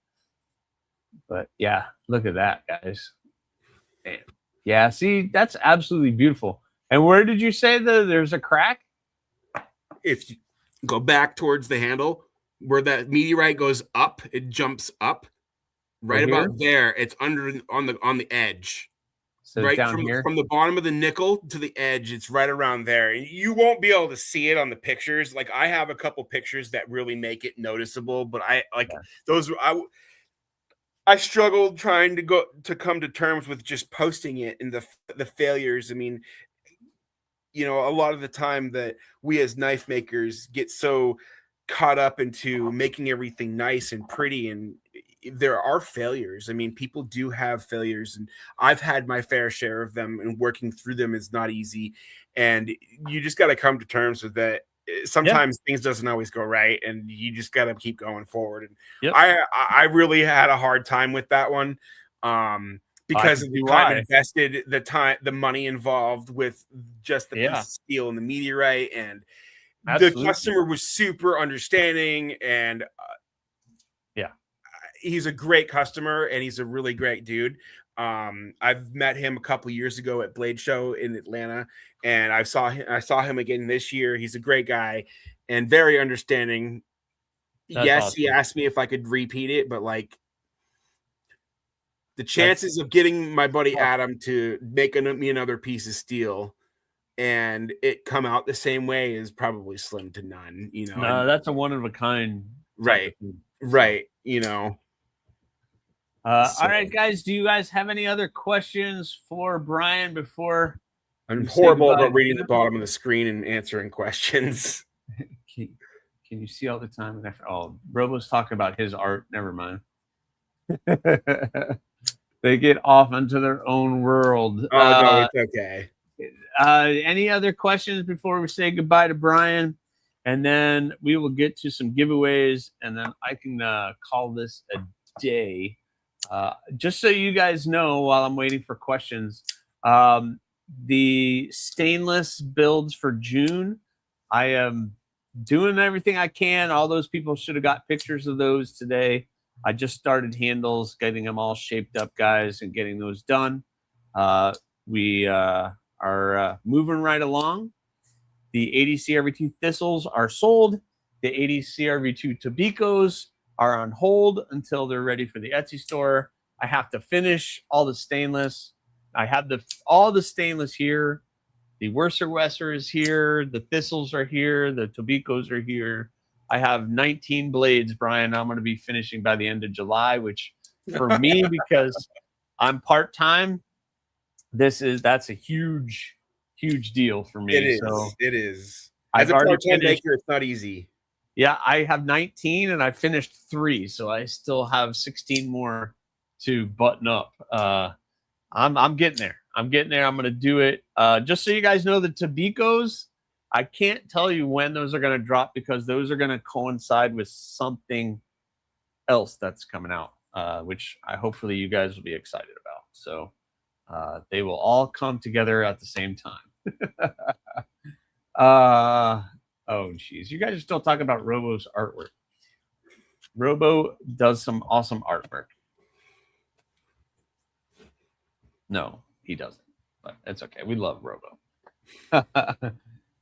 But yeah, look at that, guys. Man. Yeah, see, that's absolutely beautiful. And where did you say there's a crack? If you go back towards the handle, where that meteorite goes up, it jumps up. Right about there, it's under on the edge. So right down here? From the bottom of the nickel to the edge, it's right around there. And you won't be able to see it on the pictures. Like I have a couple pictures that really make it noticeable, but those I struggled trying to come to terms with just posting it and the failures. I mean, you know, a lot of the time that we as knife makers get so caught up into making everything nice and pretty, and there are failures. I mean, people do have failures, and I've had my fair share of them, and working through them is not easy. And you just got to come to terms with that. Sometimes things doesn't always go right, and you just got to keep going forward. And I really had a hard time with that one. Because of the time invested, the money involved with just the piece of steel and the meteorite, and the customer was super understanding, and he's a great customer, and he's a really great dude. I've met him a couple years ago at Blade Show in Atlanta, and I saw him again this year. He's a great guy and very understanding. That's awesome. He asked me if I could repeat it, but like the chances of getting my buddy Adam to make me another piece of steel and it come out the same way is probably slim to none. You know, no, that's a one of a kind. Right. Right. You know. All right, guys. Do you guys have any other questions for Bryan before? I'm horrible about reading the bottom of the screen and answering questions. Can you see all the time? Oh, Robo's talking about his art. Never mind. They get off into their own world. Oh, no, it's okay. Any other questions before we say goodbye to Bryan? And then we will get to some giveaways, and then I can call this a day. Just so you guys know, while I'm waiting for questions, the stainless builds for June, I am doing everything I can. All those people should have got pictures of those today. I just started handles, getting them all shaped up, guys, and getting those done. We are moving right along. The 80 CRV2 thistles are sold. The 80 CRV2 Tobicos are on hold until they're ready for the Etsy store. I have to finish all the stainless. I have all the stainless here. The Wesser is here. The thistles are here. The Tobicos are here. I have 19 blades, Bryan. I'm going to be finishing by the end of July, which for me, because I'm part-time, that's a huge deal for me. It is. So it is. As a part-time maker, it's not easy. Yeah, I have 19 and I finished 3, so I still have 16 more to button up. I'm getting there. I'm going to do it. Just so you guys know, the Tobicos, I can't tell you when those are going to drop because those are going to coincide with something else that's coming out, which hopefully you guys will be excited about. So they will all come together at the same time. Oh, geez. You guys are still talking about Robo's artwork. Robo does some awesome artwork. No, he doesn't. But it's okay. We love Robo.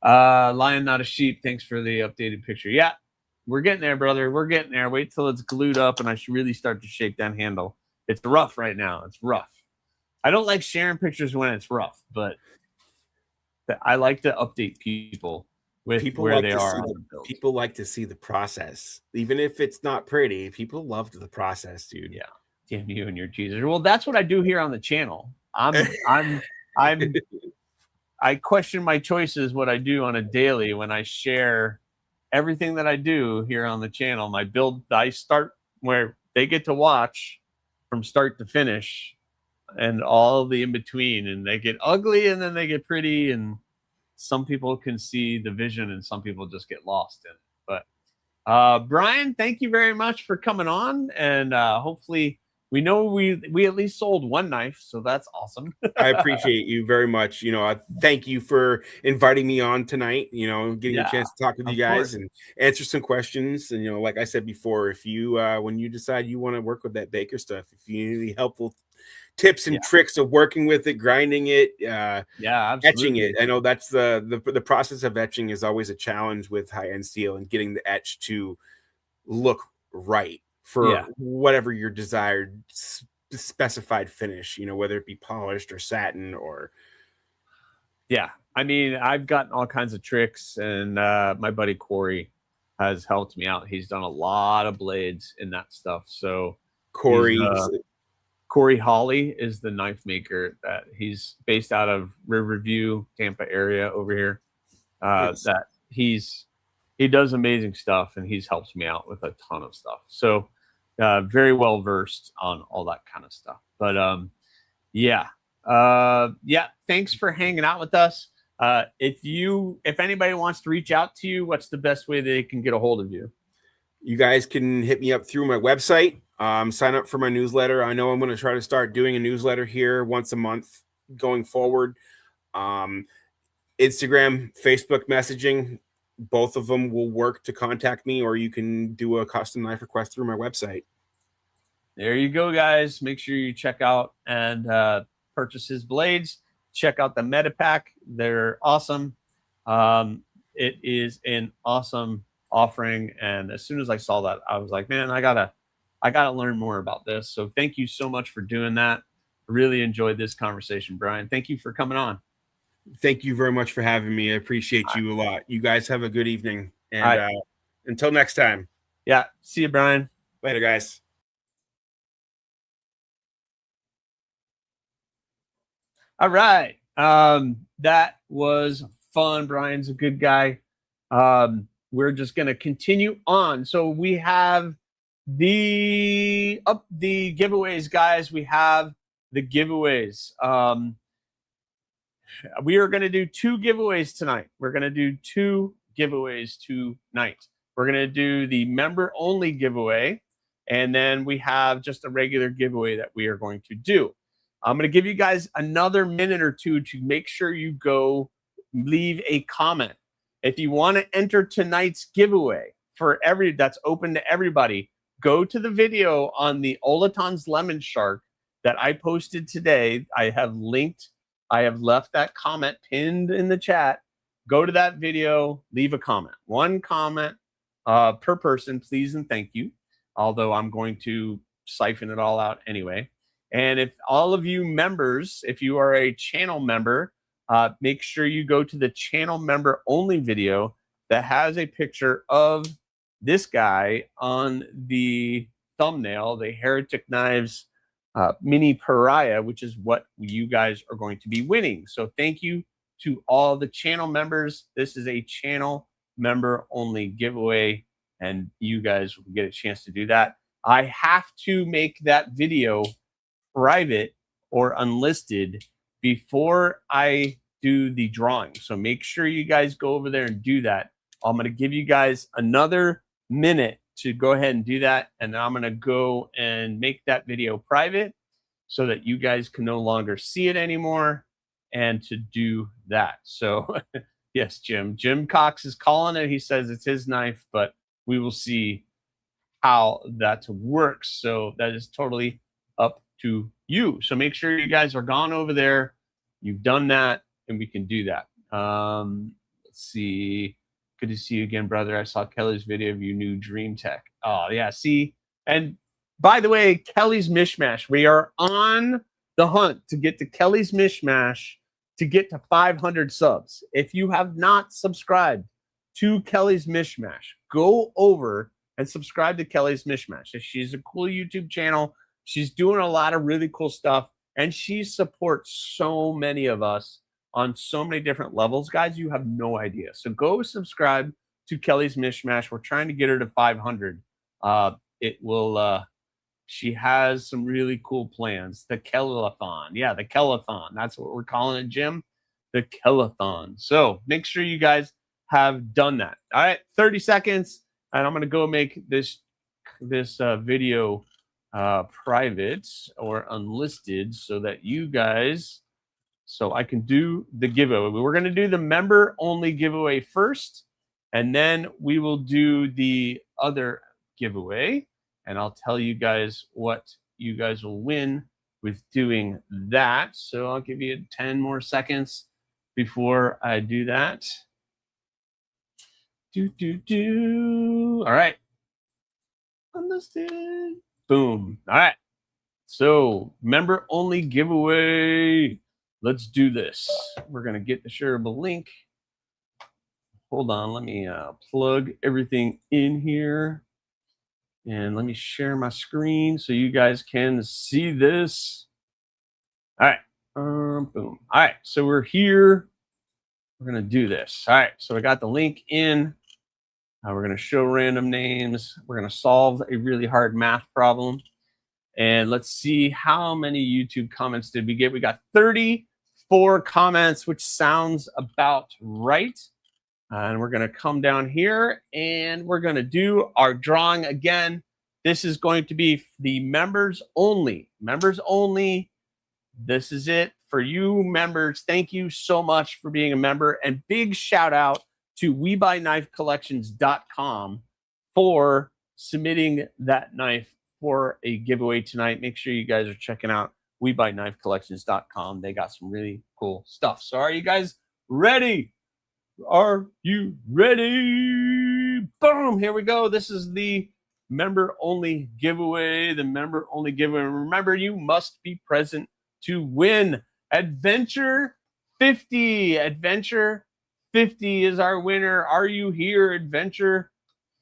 Lion, not a sheep. Thanks for the updated picture. Yeah, we're getting there, brother. We're getting there. Wait till it's glued up and I should really start to shake that handle. It's rough right now. It's rough. I don't like sharing pictures when it's rough, but I like to update people with where they are. People like to see the process. Even if it's not pretty, people love the process, dude. Yeah. Damn you and your teasers. Well, that's what I do here on the channel. I question my choices, what I do on a daily when I share everything that I do here on the channel. I start where they get to watch from start to finish and all the in between, and they get ugly and then they get pretty, and some people can see the vision and some people just get lost in it. But Bryan, thank you very much for coming on, and hopefully we know we at least sold one knife, so that's awesome. I appreciate you very much. You know, thank you for inviting me on tonight, you know, getting a chance to talk with you guys and answer some questions. And, you know, like I said before, if you, when you decide you want to work with that baker stuff, if you need any helpful tips and tricks of working with it, grinding it, etching it. I know that's the process of etching is always a challenge with high-end steel and getting the etch to look right for whatever your desired specified finish, you know, whether it be polished or satin or. Yeah. I mean, I've gotten all kinds of tricks, and my buddy Corey has helped me out. He's done a lot of blades in that stuff. So Corey Hawley is the knife maker that he's based out of Riverview, Tampa area over here. That he does amazing stuff, and he's helped me out with a ton of stuff. So very well versed on all that kind of stuff. But thanks for hanging out with us. If anybody wants to reach out to you, what's the best way they can get a hold of you? You guys can hit me up through my website. Sign up for my newsletter. I know I'm going to try to start doing a newsletter here once a month going forward. Instagram, Facebook messaging, both of them will work to contact me, or you can do a custom knife request through my website. There you go, guys. Make sure you check out and purchase his blades. Check out the Meta Pack. They're awesome. It is an awesome offering. And as soon as I saw that, I was like, man, I gotta learn more about this. So thank you so much for doing that. Really enjoyed this conversation, Bryan. Thank you for coming on. Thank you very much for having me. I appreciate you a lot. You guys have a good evening. And until next time. Yeah. See you, Bryan. Later, guys. All right. That was fun. Bryan's a good guy. We're just going to continue on. So we have the giveaways, guys. We have the giveaways. We are going to do 2 giveaways tonight. We're going to do 2 giveaways tonight. We're going to do the member only giveaway. And then we have just a regular giveaway that we are going to do. I'm going to give you guys another minute or 2 to make sure you go leave a comment. If you want to enter tonight's giveaway that's open to everybody, go to the video on the Olaton's Lemon Shark that I posted today. I have left that comment pinned in the chat. Go to that video, leave a comment. 1 comment per person, please and thank you. Although I'm going to siphon it all out anyway. And if all of you members, if you are a channel member, make sure you go to the channel member only video that has a picture of this guy on the thumbnail, the Heretic Knives mini pariah, which is what you guys are going to be winning. So thank you to all the channel members. This is a channel member only giveaway, and you guys will get a chance to do that. I have to make that video private or unlisted before I do the drawing. So make sure you guys go over there and do that. I'm going to give you guys another minute to go ahead and do that. And I'm going to go and make that video private so that you guys can no longer see it anymore and to do that. So yes, Jim Cox is calling it. He says it's his knife, but we will see how that works. So that is totally up to you. So make sure you guys are gone over there. You've done that, and we can do that. Let's see. Good to see you again, brother. I saw Kelly's video of your new Dream Tech. Oh, yeah. See, and by the way, Kelly's Mishmash. We are on the hunt to get to Kelly's Mishmash to get to 500 subs. If you have not subscribed to Kelly's Mishmash, go over and subscribe to Kelly's Mishmash. She's a cool YouTube channel. She's doing a lot of really cool stuff, and she supports so many of us on so many different levels. Guys, you have no idea. So go subscribe to Kelly's Mishmash. We're trying to get her to 500. She has some really cool plans. The Kellathon. Yeah, the Kellathon. That's what we're calling it, Jim. The Kellathon. So make sure you guys have done that. All right, 30 seconds, and I'm going to go make this video private or unlisted so that you guys, so I can do the giveaway. We're going to do the member only giveaway first, and then we will do the other giveaway, and I'll tell you guys what you guys will win with doing that. So I'll give you 10 more seconds before I do that. All right. Unlisted. Boom. All right. So member only giveaway. Let's do this. We're going to get the shareable link. Hold on. Let me plug everything in here. And let me share my screen so you guys can see this. All right. Boom. All right. So we're here. We're going to do this. All right. So I got the link in. We're going to show random names. We're going to solve a really hard math problem. And let's see how many YouTube comments did we get. We got 34 comments, which sounds about right. And we're going to come down here and we're going to do our drawing again. This is going to be the members only. Members only. This is it for you members. Thank you so much for being a member. And big shout out to WeBuyKnifeCollections.com for submitting that knife for a giveaway tonight. Make sure you guys are checking out WeBuyKnifeCollections.com. They got some really cool stuff. So are you guys ready? Are you ready? Boom, here we go. This is the member only giveaway. The member only giveaway. Remember, you must be present to win. Adventure 50. Adventure 50 is our winner. Are you here? Adventure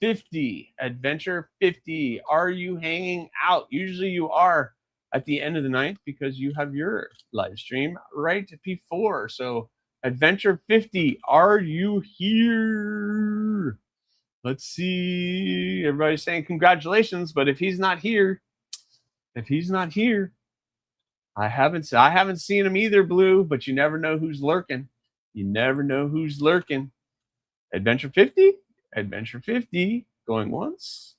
50. Adventure 50. Are you hanging out? Usually you are at the end of the night because you have your live stream right before. So Adventure 50, are you here? Let's see. Everybody's saying congratulations, but if he's not here, I haven't seen him either, Blue, but you never know who's lurking. You never know who's lurking. Adventure 50? Adventure 50. Going once.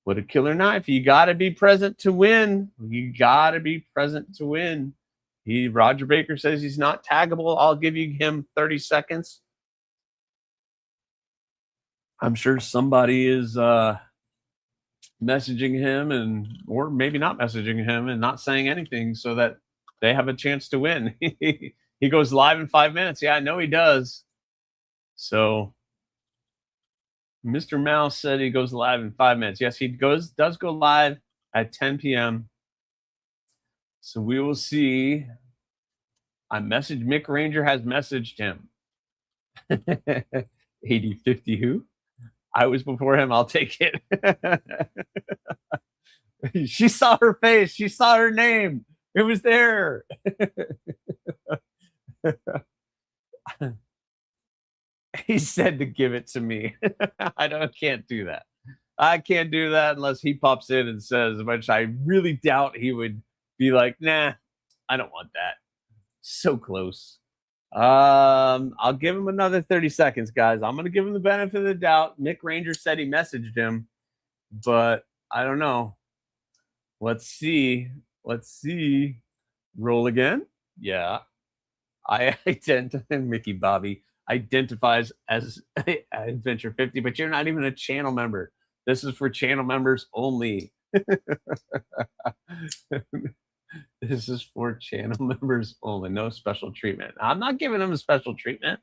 What a killer knife. You got to be present to win. You got to be present to win. Roger Baker says he's not taggable. I'll give you him 30 seconds. I'm sure somebody is messaging him or maybe not messaging him and not saying anything so that they have a chance to win. He goes live in 5 minutes. Yeah, I know he does. So Mr. Mouse said he goes live in 5 minutes. Yes, he does go live at 10 p.m. So we will see. Mick Ranger has messaged him. 8050 who? I was before him. I'll take it. She saw her face. She saw her name. It was there. He said to give it to me. Can't do that. I can't do that unless he pops in and says, which I really doubt he would be like, nah, I don't want that. So close. I'll give him another 30 seconds, guys. I'm going to give him the benefit of the doubt. Mick Ranger said he messaged him, but I don't know. Let's see. Roll again. Yeah. I identify, Mickey Bobby identifies as Adventure 50, but you're not even a channel member. This is for channel members only. This is for channel members only. No special treatment. I'm not giving him a special treatment.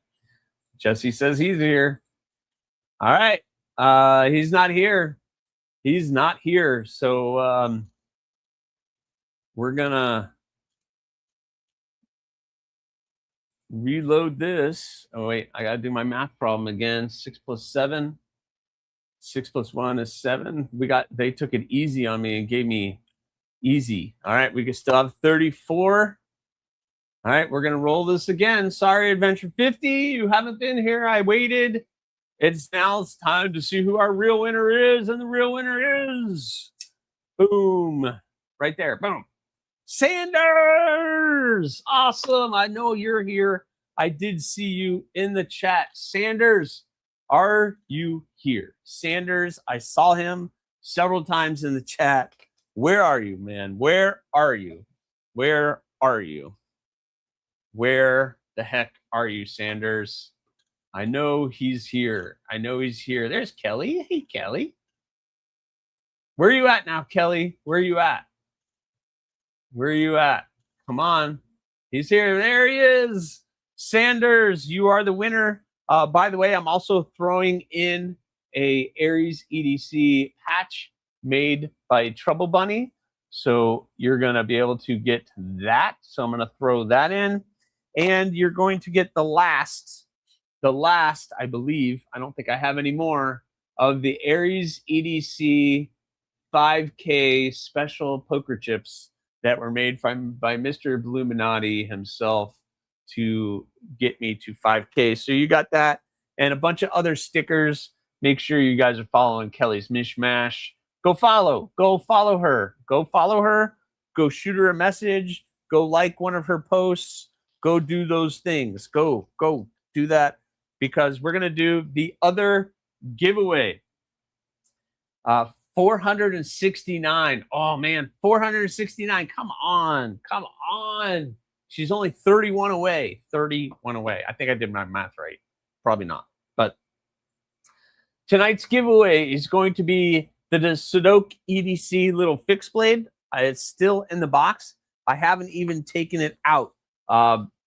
Jesse says he's here. All right. He's not here. He's not here. So we're going to reload this. Oh, wait. I got to do my math problem again. 6 plus 7. 6 plus 1 is 7. They took it easy on me and gave me easy. All right, we can still have 34. All right, we're gonna roll this again. Sorry, Adventure 50, you haven't been here. I waited. It's time to see who our real winner is, and the real winner is boom, right there. Boom, Sanders. Awesome. I know you're here. I did see you in the chat. Sanders, are you here? Sanders, I saw him several times in the chat. Where are you, man? Where are you? Where are you? Where the heck are you, Sanders? I know he's here. I know he's here. There's Kelly. Hey, Kelly. Where are you at now, Kelly? Where are you at? Where are you at? Come on. He's here. There he is. Sanders, you are the winner. By the way, I'm also throwing in a AriesEDC patch made by Trouble Bunny. So you're going to be able to get that. So I'm going to throw that in. And you're going to get the last, I believe, I don't think I have any more, of the AriesEDC 5K special poker chips that were made by Mr. Bluminati himself to get me to 5K. So you got that and a bunch of other stickers. Make sure you guys are following Kelly's Mishmash. Go follow her. Go shoot her a message. Go like one of her posts. Go do those things. Go do that. because we're going to do the other giveaway. 469. Oh, man, 469. Come on. Come on. She's only 31 away. 31 away. I think I did my math right. Probably not. But tonight's giveaway is going to be the Sudoku EDC little fixed blade. It's still in the box. I haven't even taken it out.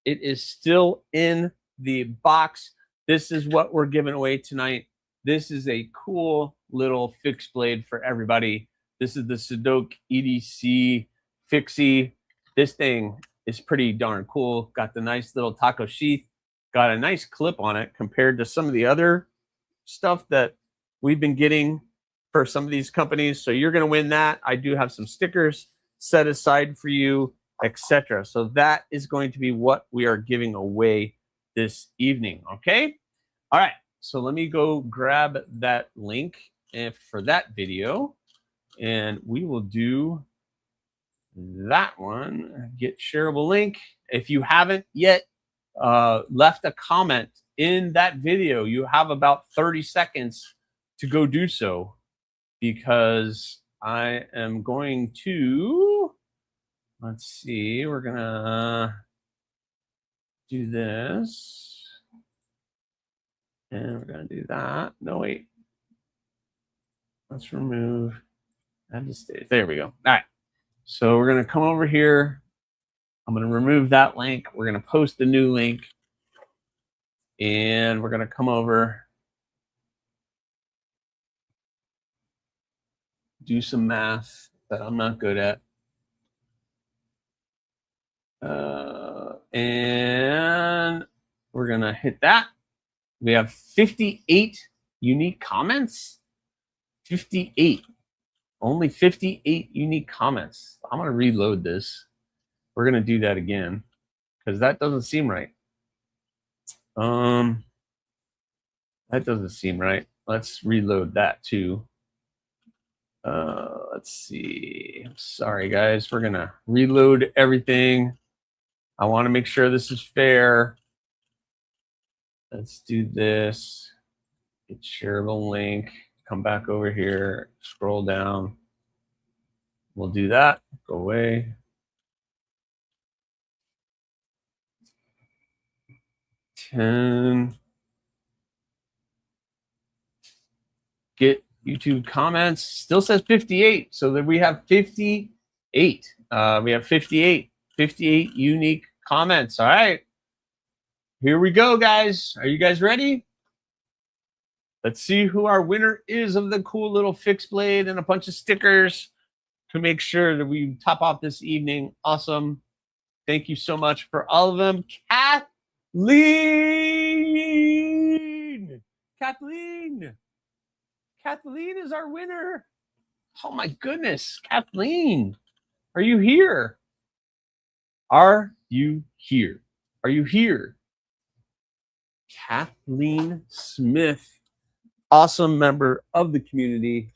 It is still in the box. This is what we're giving away tonight. This is a cool little fixed blade for everybody. This is the Sudoku EDC Fixie. This thing is pretty darn cool. Got the nice little taco sheath. Got a nice clip on it compared to some of the other stuff that we've been getting for some of these companies. So you're going to win that. I do have some stickers set aside for you, etc. So that is going to be what we are giving away this evening. Okay. All right. So let me go grab that link for that video, and we will do that one. Get shareable link. If you haven't yet left a comment in that video, you have about 30 seconds to go do so, because I am going to, let's see, we're going to do this. And we're going to do that. No, wait. Let's remove. There we go. All right. So we're going to come over here. I'm going to remove that link. We're going to post the new link. And we're going to come over. Do some math that I'm not good at. And we're going to hit that. We have 58 unique comments. 58. Only 58 unique comments. I'm going to reload this. We're going to do that again because that doesn't seem right. That doesn't seem right. Let's reload that too. Let's see. Sorry, guys. We're going to reload everything. I want to make sure this is fair. Let's do this. Get shareable link. Come back over here. Scroll down. We'll do that. Go away. Get YouTube comments. Still says 58. So that we have 58. We have 58 unique comments. All right. Here we go, guys. Are you guys ready? Let's see who our winner is of the cool little fixed blade and a bunch of stickers to make sure that we top off this evening. Awesome. Thank you so much for all of them. Kathleen! Kathleen is our winner. Oh, my goodness. Kathleen, are you here? Are you here? Are you here? Kathleen Smith, awesome member of the community.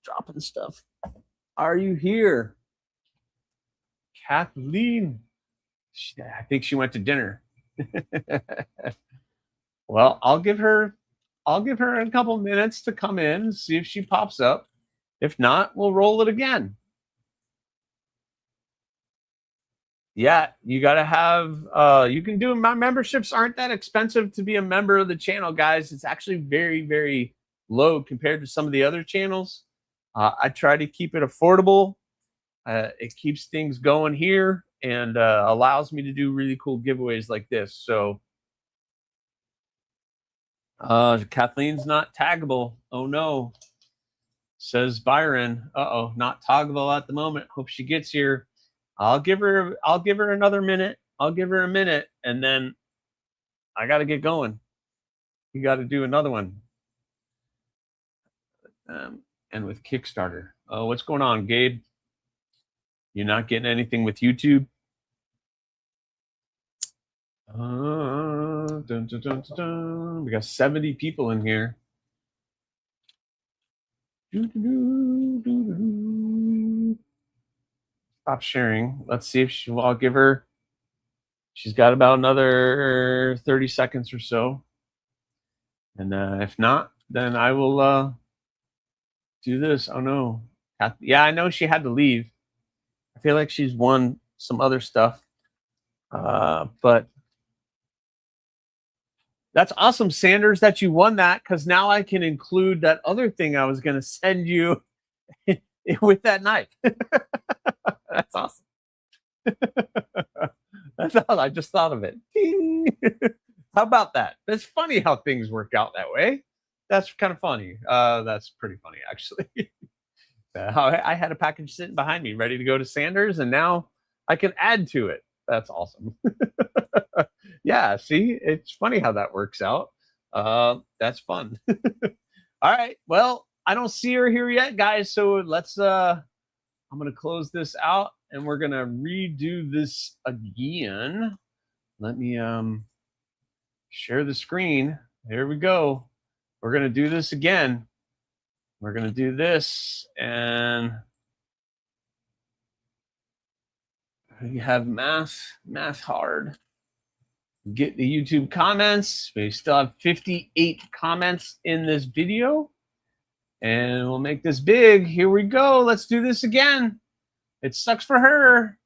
Dropping stuff. Are you here? Kathleen. I think she went to dinner. Well, I'll give her a couple minutes to come in and see if she pops up. If not, we'll roll it again. Yeah, you got to have, you can do, my memberships aren't that expensive to be a member of the channel, guys. It's actually very, very low compared to some of the other channels. I try to keep it affordable. It keeps things going here and allows me to do really cool giveaways like this. So Kathleen's not taggable. Oh no, says Byron. Uh-oh, not taggable at the moment. Hope she gets here. I'll give her another minute. I'll give her a minute, and then I got to get going. You got to do another one. And with Kickstarter. Oh, what's going on, Gabe? You're not getting anything with YouTube? Dun, dun, dun, dun, dun. We got 70 people in here. Stop sharing. Let's see if I'll give her She's got about another 30 seconds or so. And if not, then I will do this. Oh, no. Yeah, I know she had to leave. I feel like she's won some other stuff. But that's awesome, Sanders, that you won that, because now I can include that other thing I was going to send you with that knife. That's awesome. That's all. I just thought of it. Ding. How about that? It's funny how things work out that way. That's kind of funny. That's pretty funny, actually. I had a package sitting behind me ready to go to Sanders, and now I can add to it. That's awesome. Yeah, see, it's funny how that works out. That's fun. All right. Well, I don't see her here yet, guys. So let's I'm gonna close this out and we're gonna redo this again. Let me share the screen. There we go. We're gonna do this again. We're gonna do this, and we have math hard. Get the YouTube comments. We still have 58 comments in this video, and we'll make this big. Here we go. Let's do this again. It sucks for her.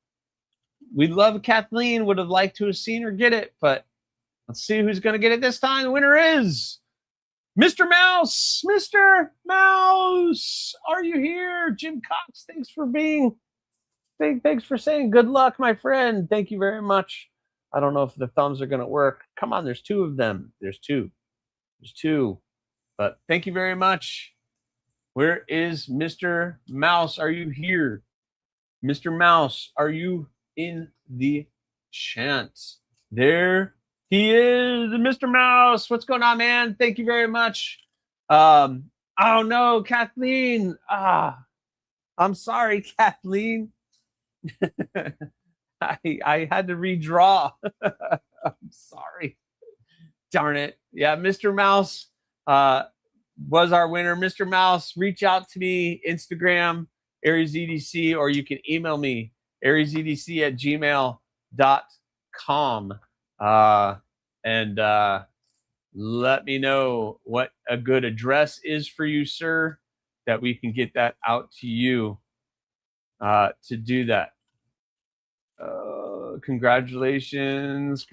We love Kathleen. Would have liked to have seen her get it, but let's see who's going to get it this time. The winner is Mr. Mouse. Mr. Mouse, are you here? Jim Cox, thanks for saying good luck, my friend. Thank you very much. I don't know if the thumbs are going to work. Come on, there's two of them. There's two. But thank you very much. Where is Mr. Mouse? Are you here? Mr. Mouse, are you in the chat? There he is, Mr. Mouse. What's going on, man? Thank you very much. Oh no, Kathleen. I'm sorry, Kathleen. I had to redraw. I'm sorry. Darn it. Yeah, Mr. Mouse was our winner. Mr. Mouse, reach out to me, Instagram, AriesEDC, or you can email me, AriesEDC@gmail.com. And let me know what a good address is for you, sir, that we can get that out to you to do that. Congratulations.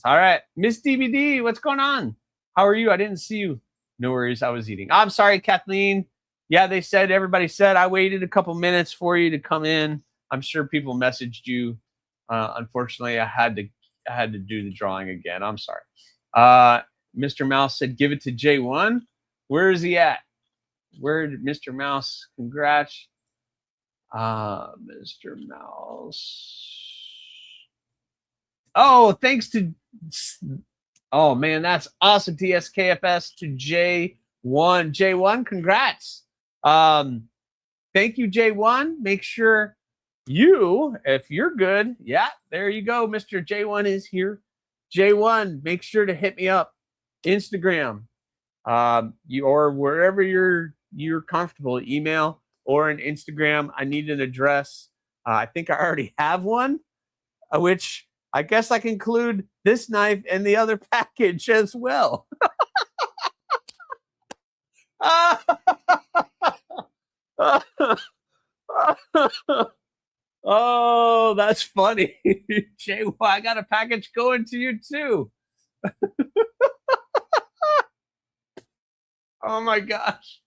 All right, Miss DVD, what's going on? How are you? I didn't see you. No worries, I was eating. I'm sorry, Kathleen. Yeah, everybody said I waited a couple minutes for you to come in. I'm sure people messaged you. Unfortunately, I had to do the drawing again. I'm sorry. Mr. Mouse said give it to J1. Where is he at? Where did Mr. Mouse? Congrats. Mr. Mouse. Oh, thanks to, oh man, that's awesome. TSKFS to J1. J1, congrats. Thank you, J1. Make sure if you're good, yeah, there you go. Mr. J1 is here. J1, make sure to hit me up. Instagram, or wherever you're comfortable, email or an Instagram. I need an address. I think I already have one, which I guess I can include this knife and the other package as well. Oh, that's funny. Jay, I got a package going to you too. Oh my gosh.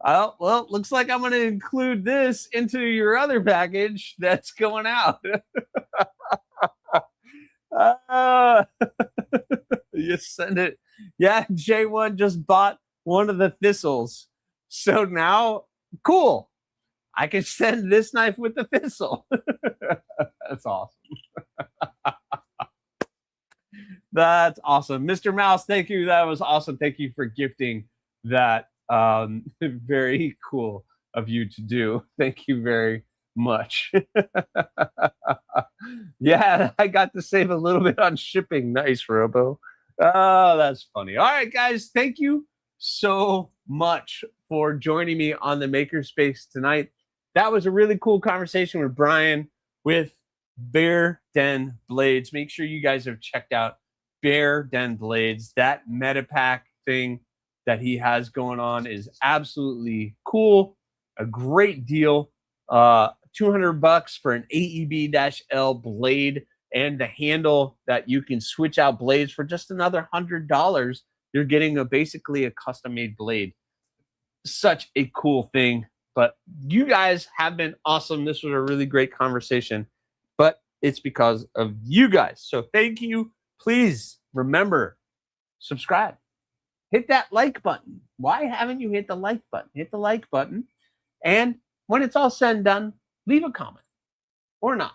Well, looks like I'm going to include this into your other package that's going out. You send it. Yeah, J1 just bought one of the thistles. So now, cool. I can send this knife with the thistle. That's awesome. That's awesome. Mr. Mouse, thank you. That was awesome. Thank you for gifting that. Very cool of you to do. Thank you very much. Yeah, I got to save a little bit on shipping. Nice, Robo. Oh, that's funny. All right, guys, thank you so much for joining me on the Makerspace tonight. That was a really cool conversation with Bryan, with Bear Den Blades. Make sure you guys have checked out Bear Den Blades. That meta pack thing that he has going on is absolutely cool. A great deal. $200 for an AEB-L blade and the handle that you can switch out blades for just another $100. You're getting basically a custom-made blade. Such a cool thing. But you guys have been awesome. This was a really great conversation. But it's because of you guys. So thank you. Please remember, subscribe. Hit that like button. Why haven't you hit the like button? Hit the like button. And when it's all said and done, leave a comment or not.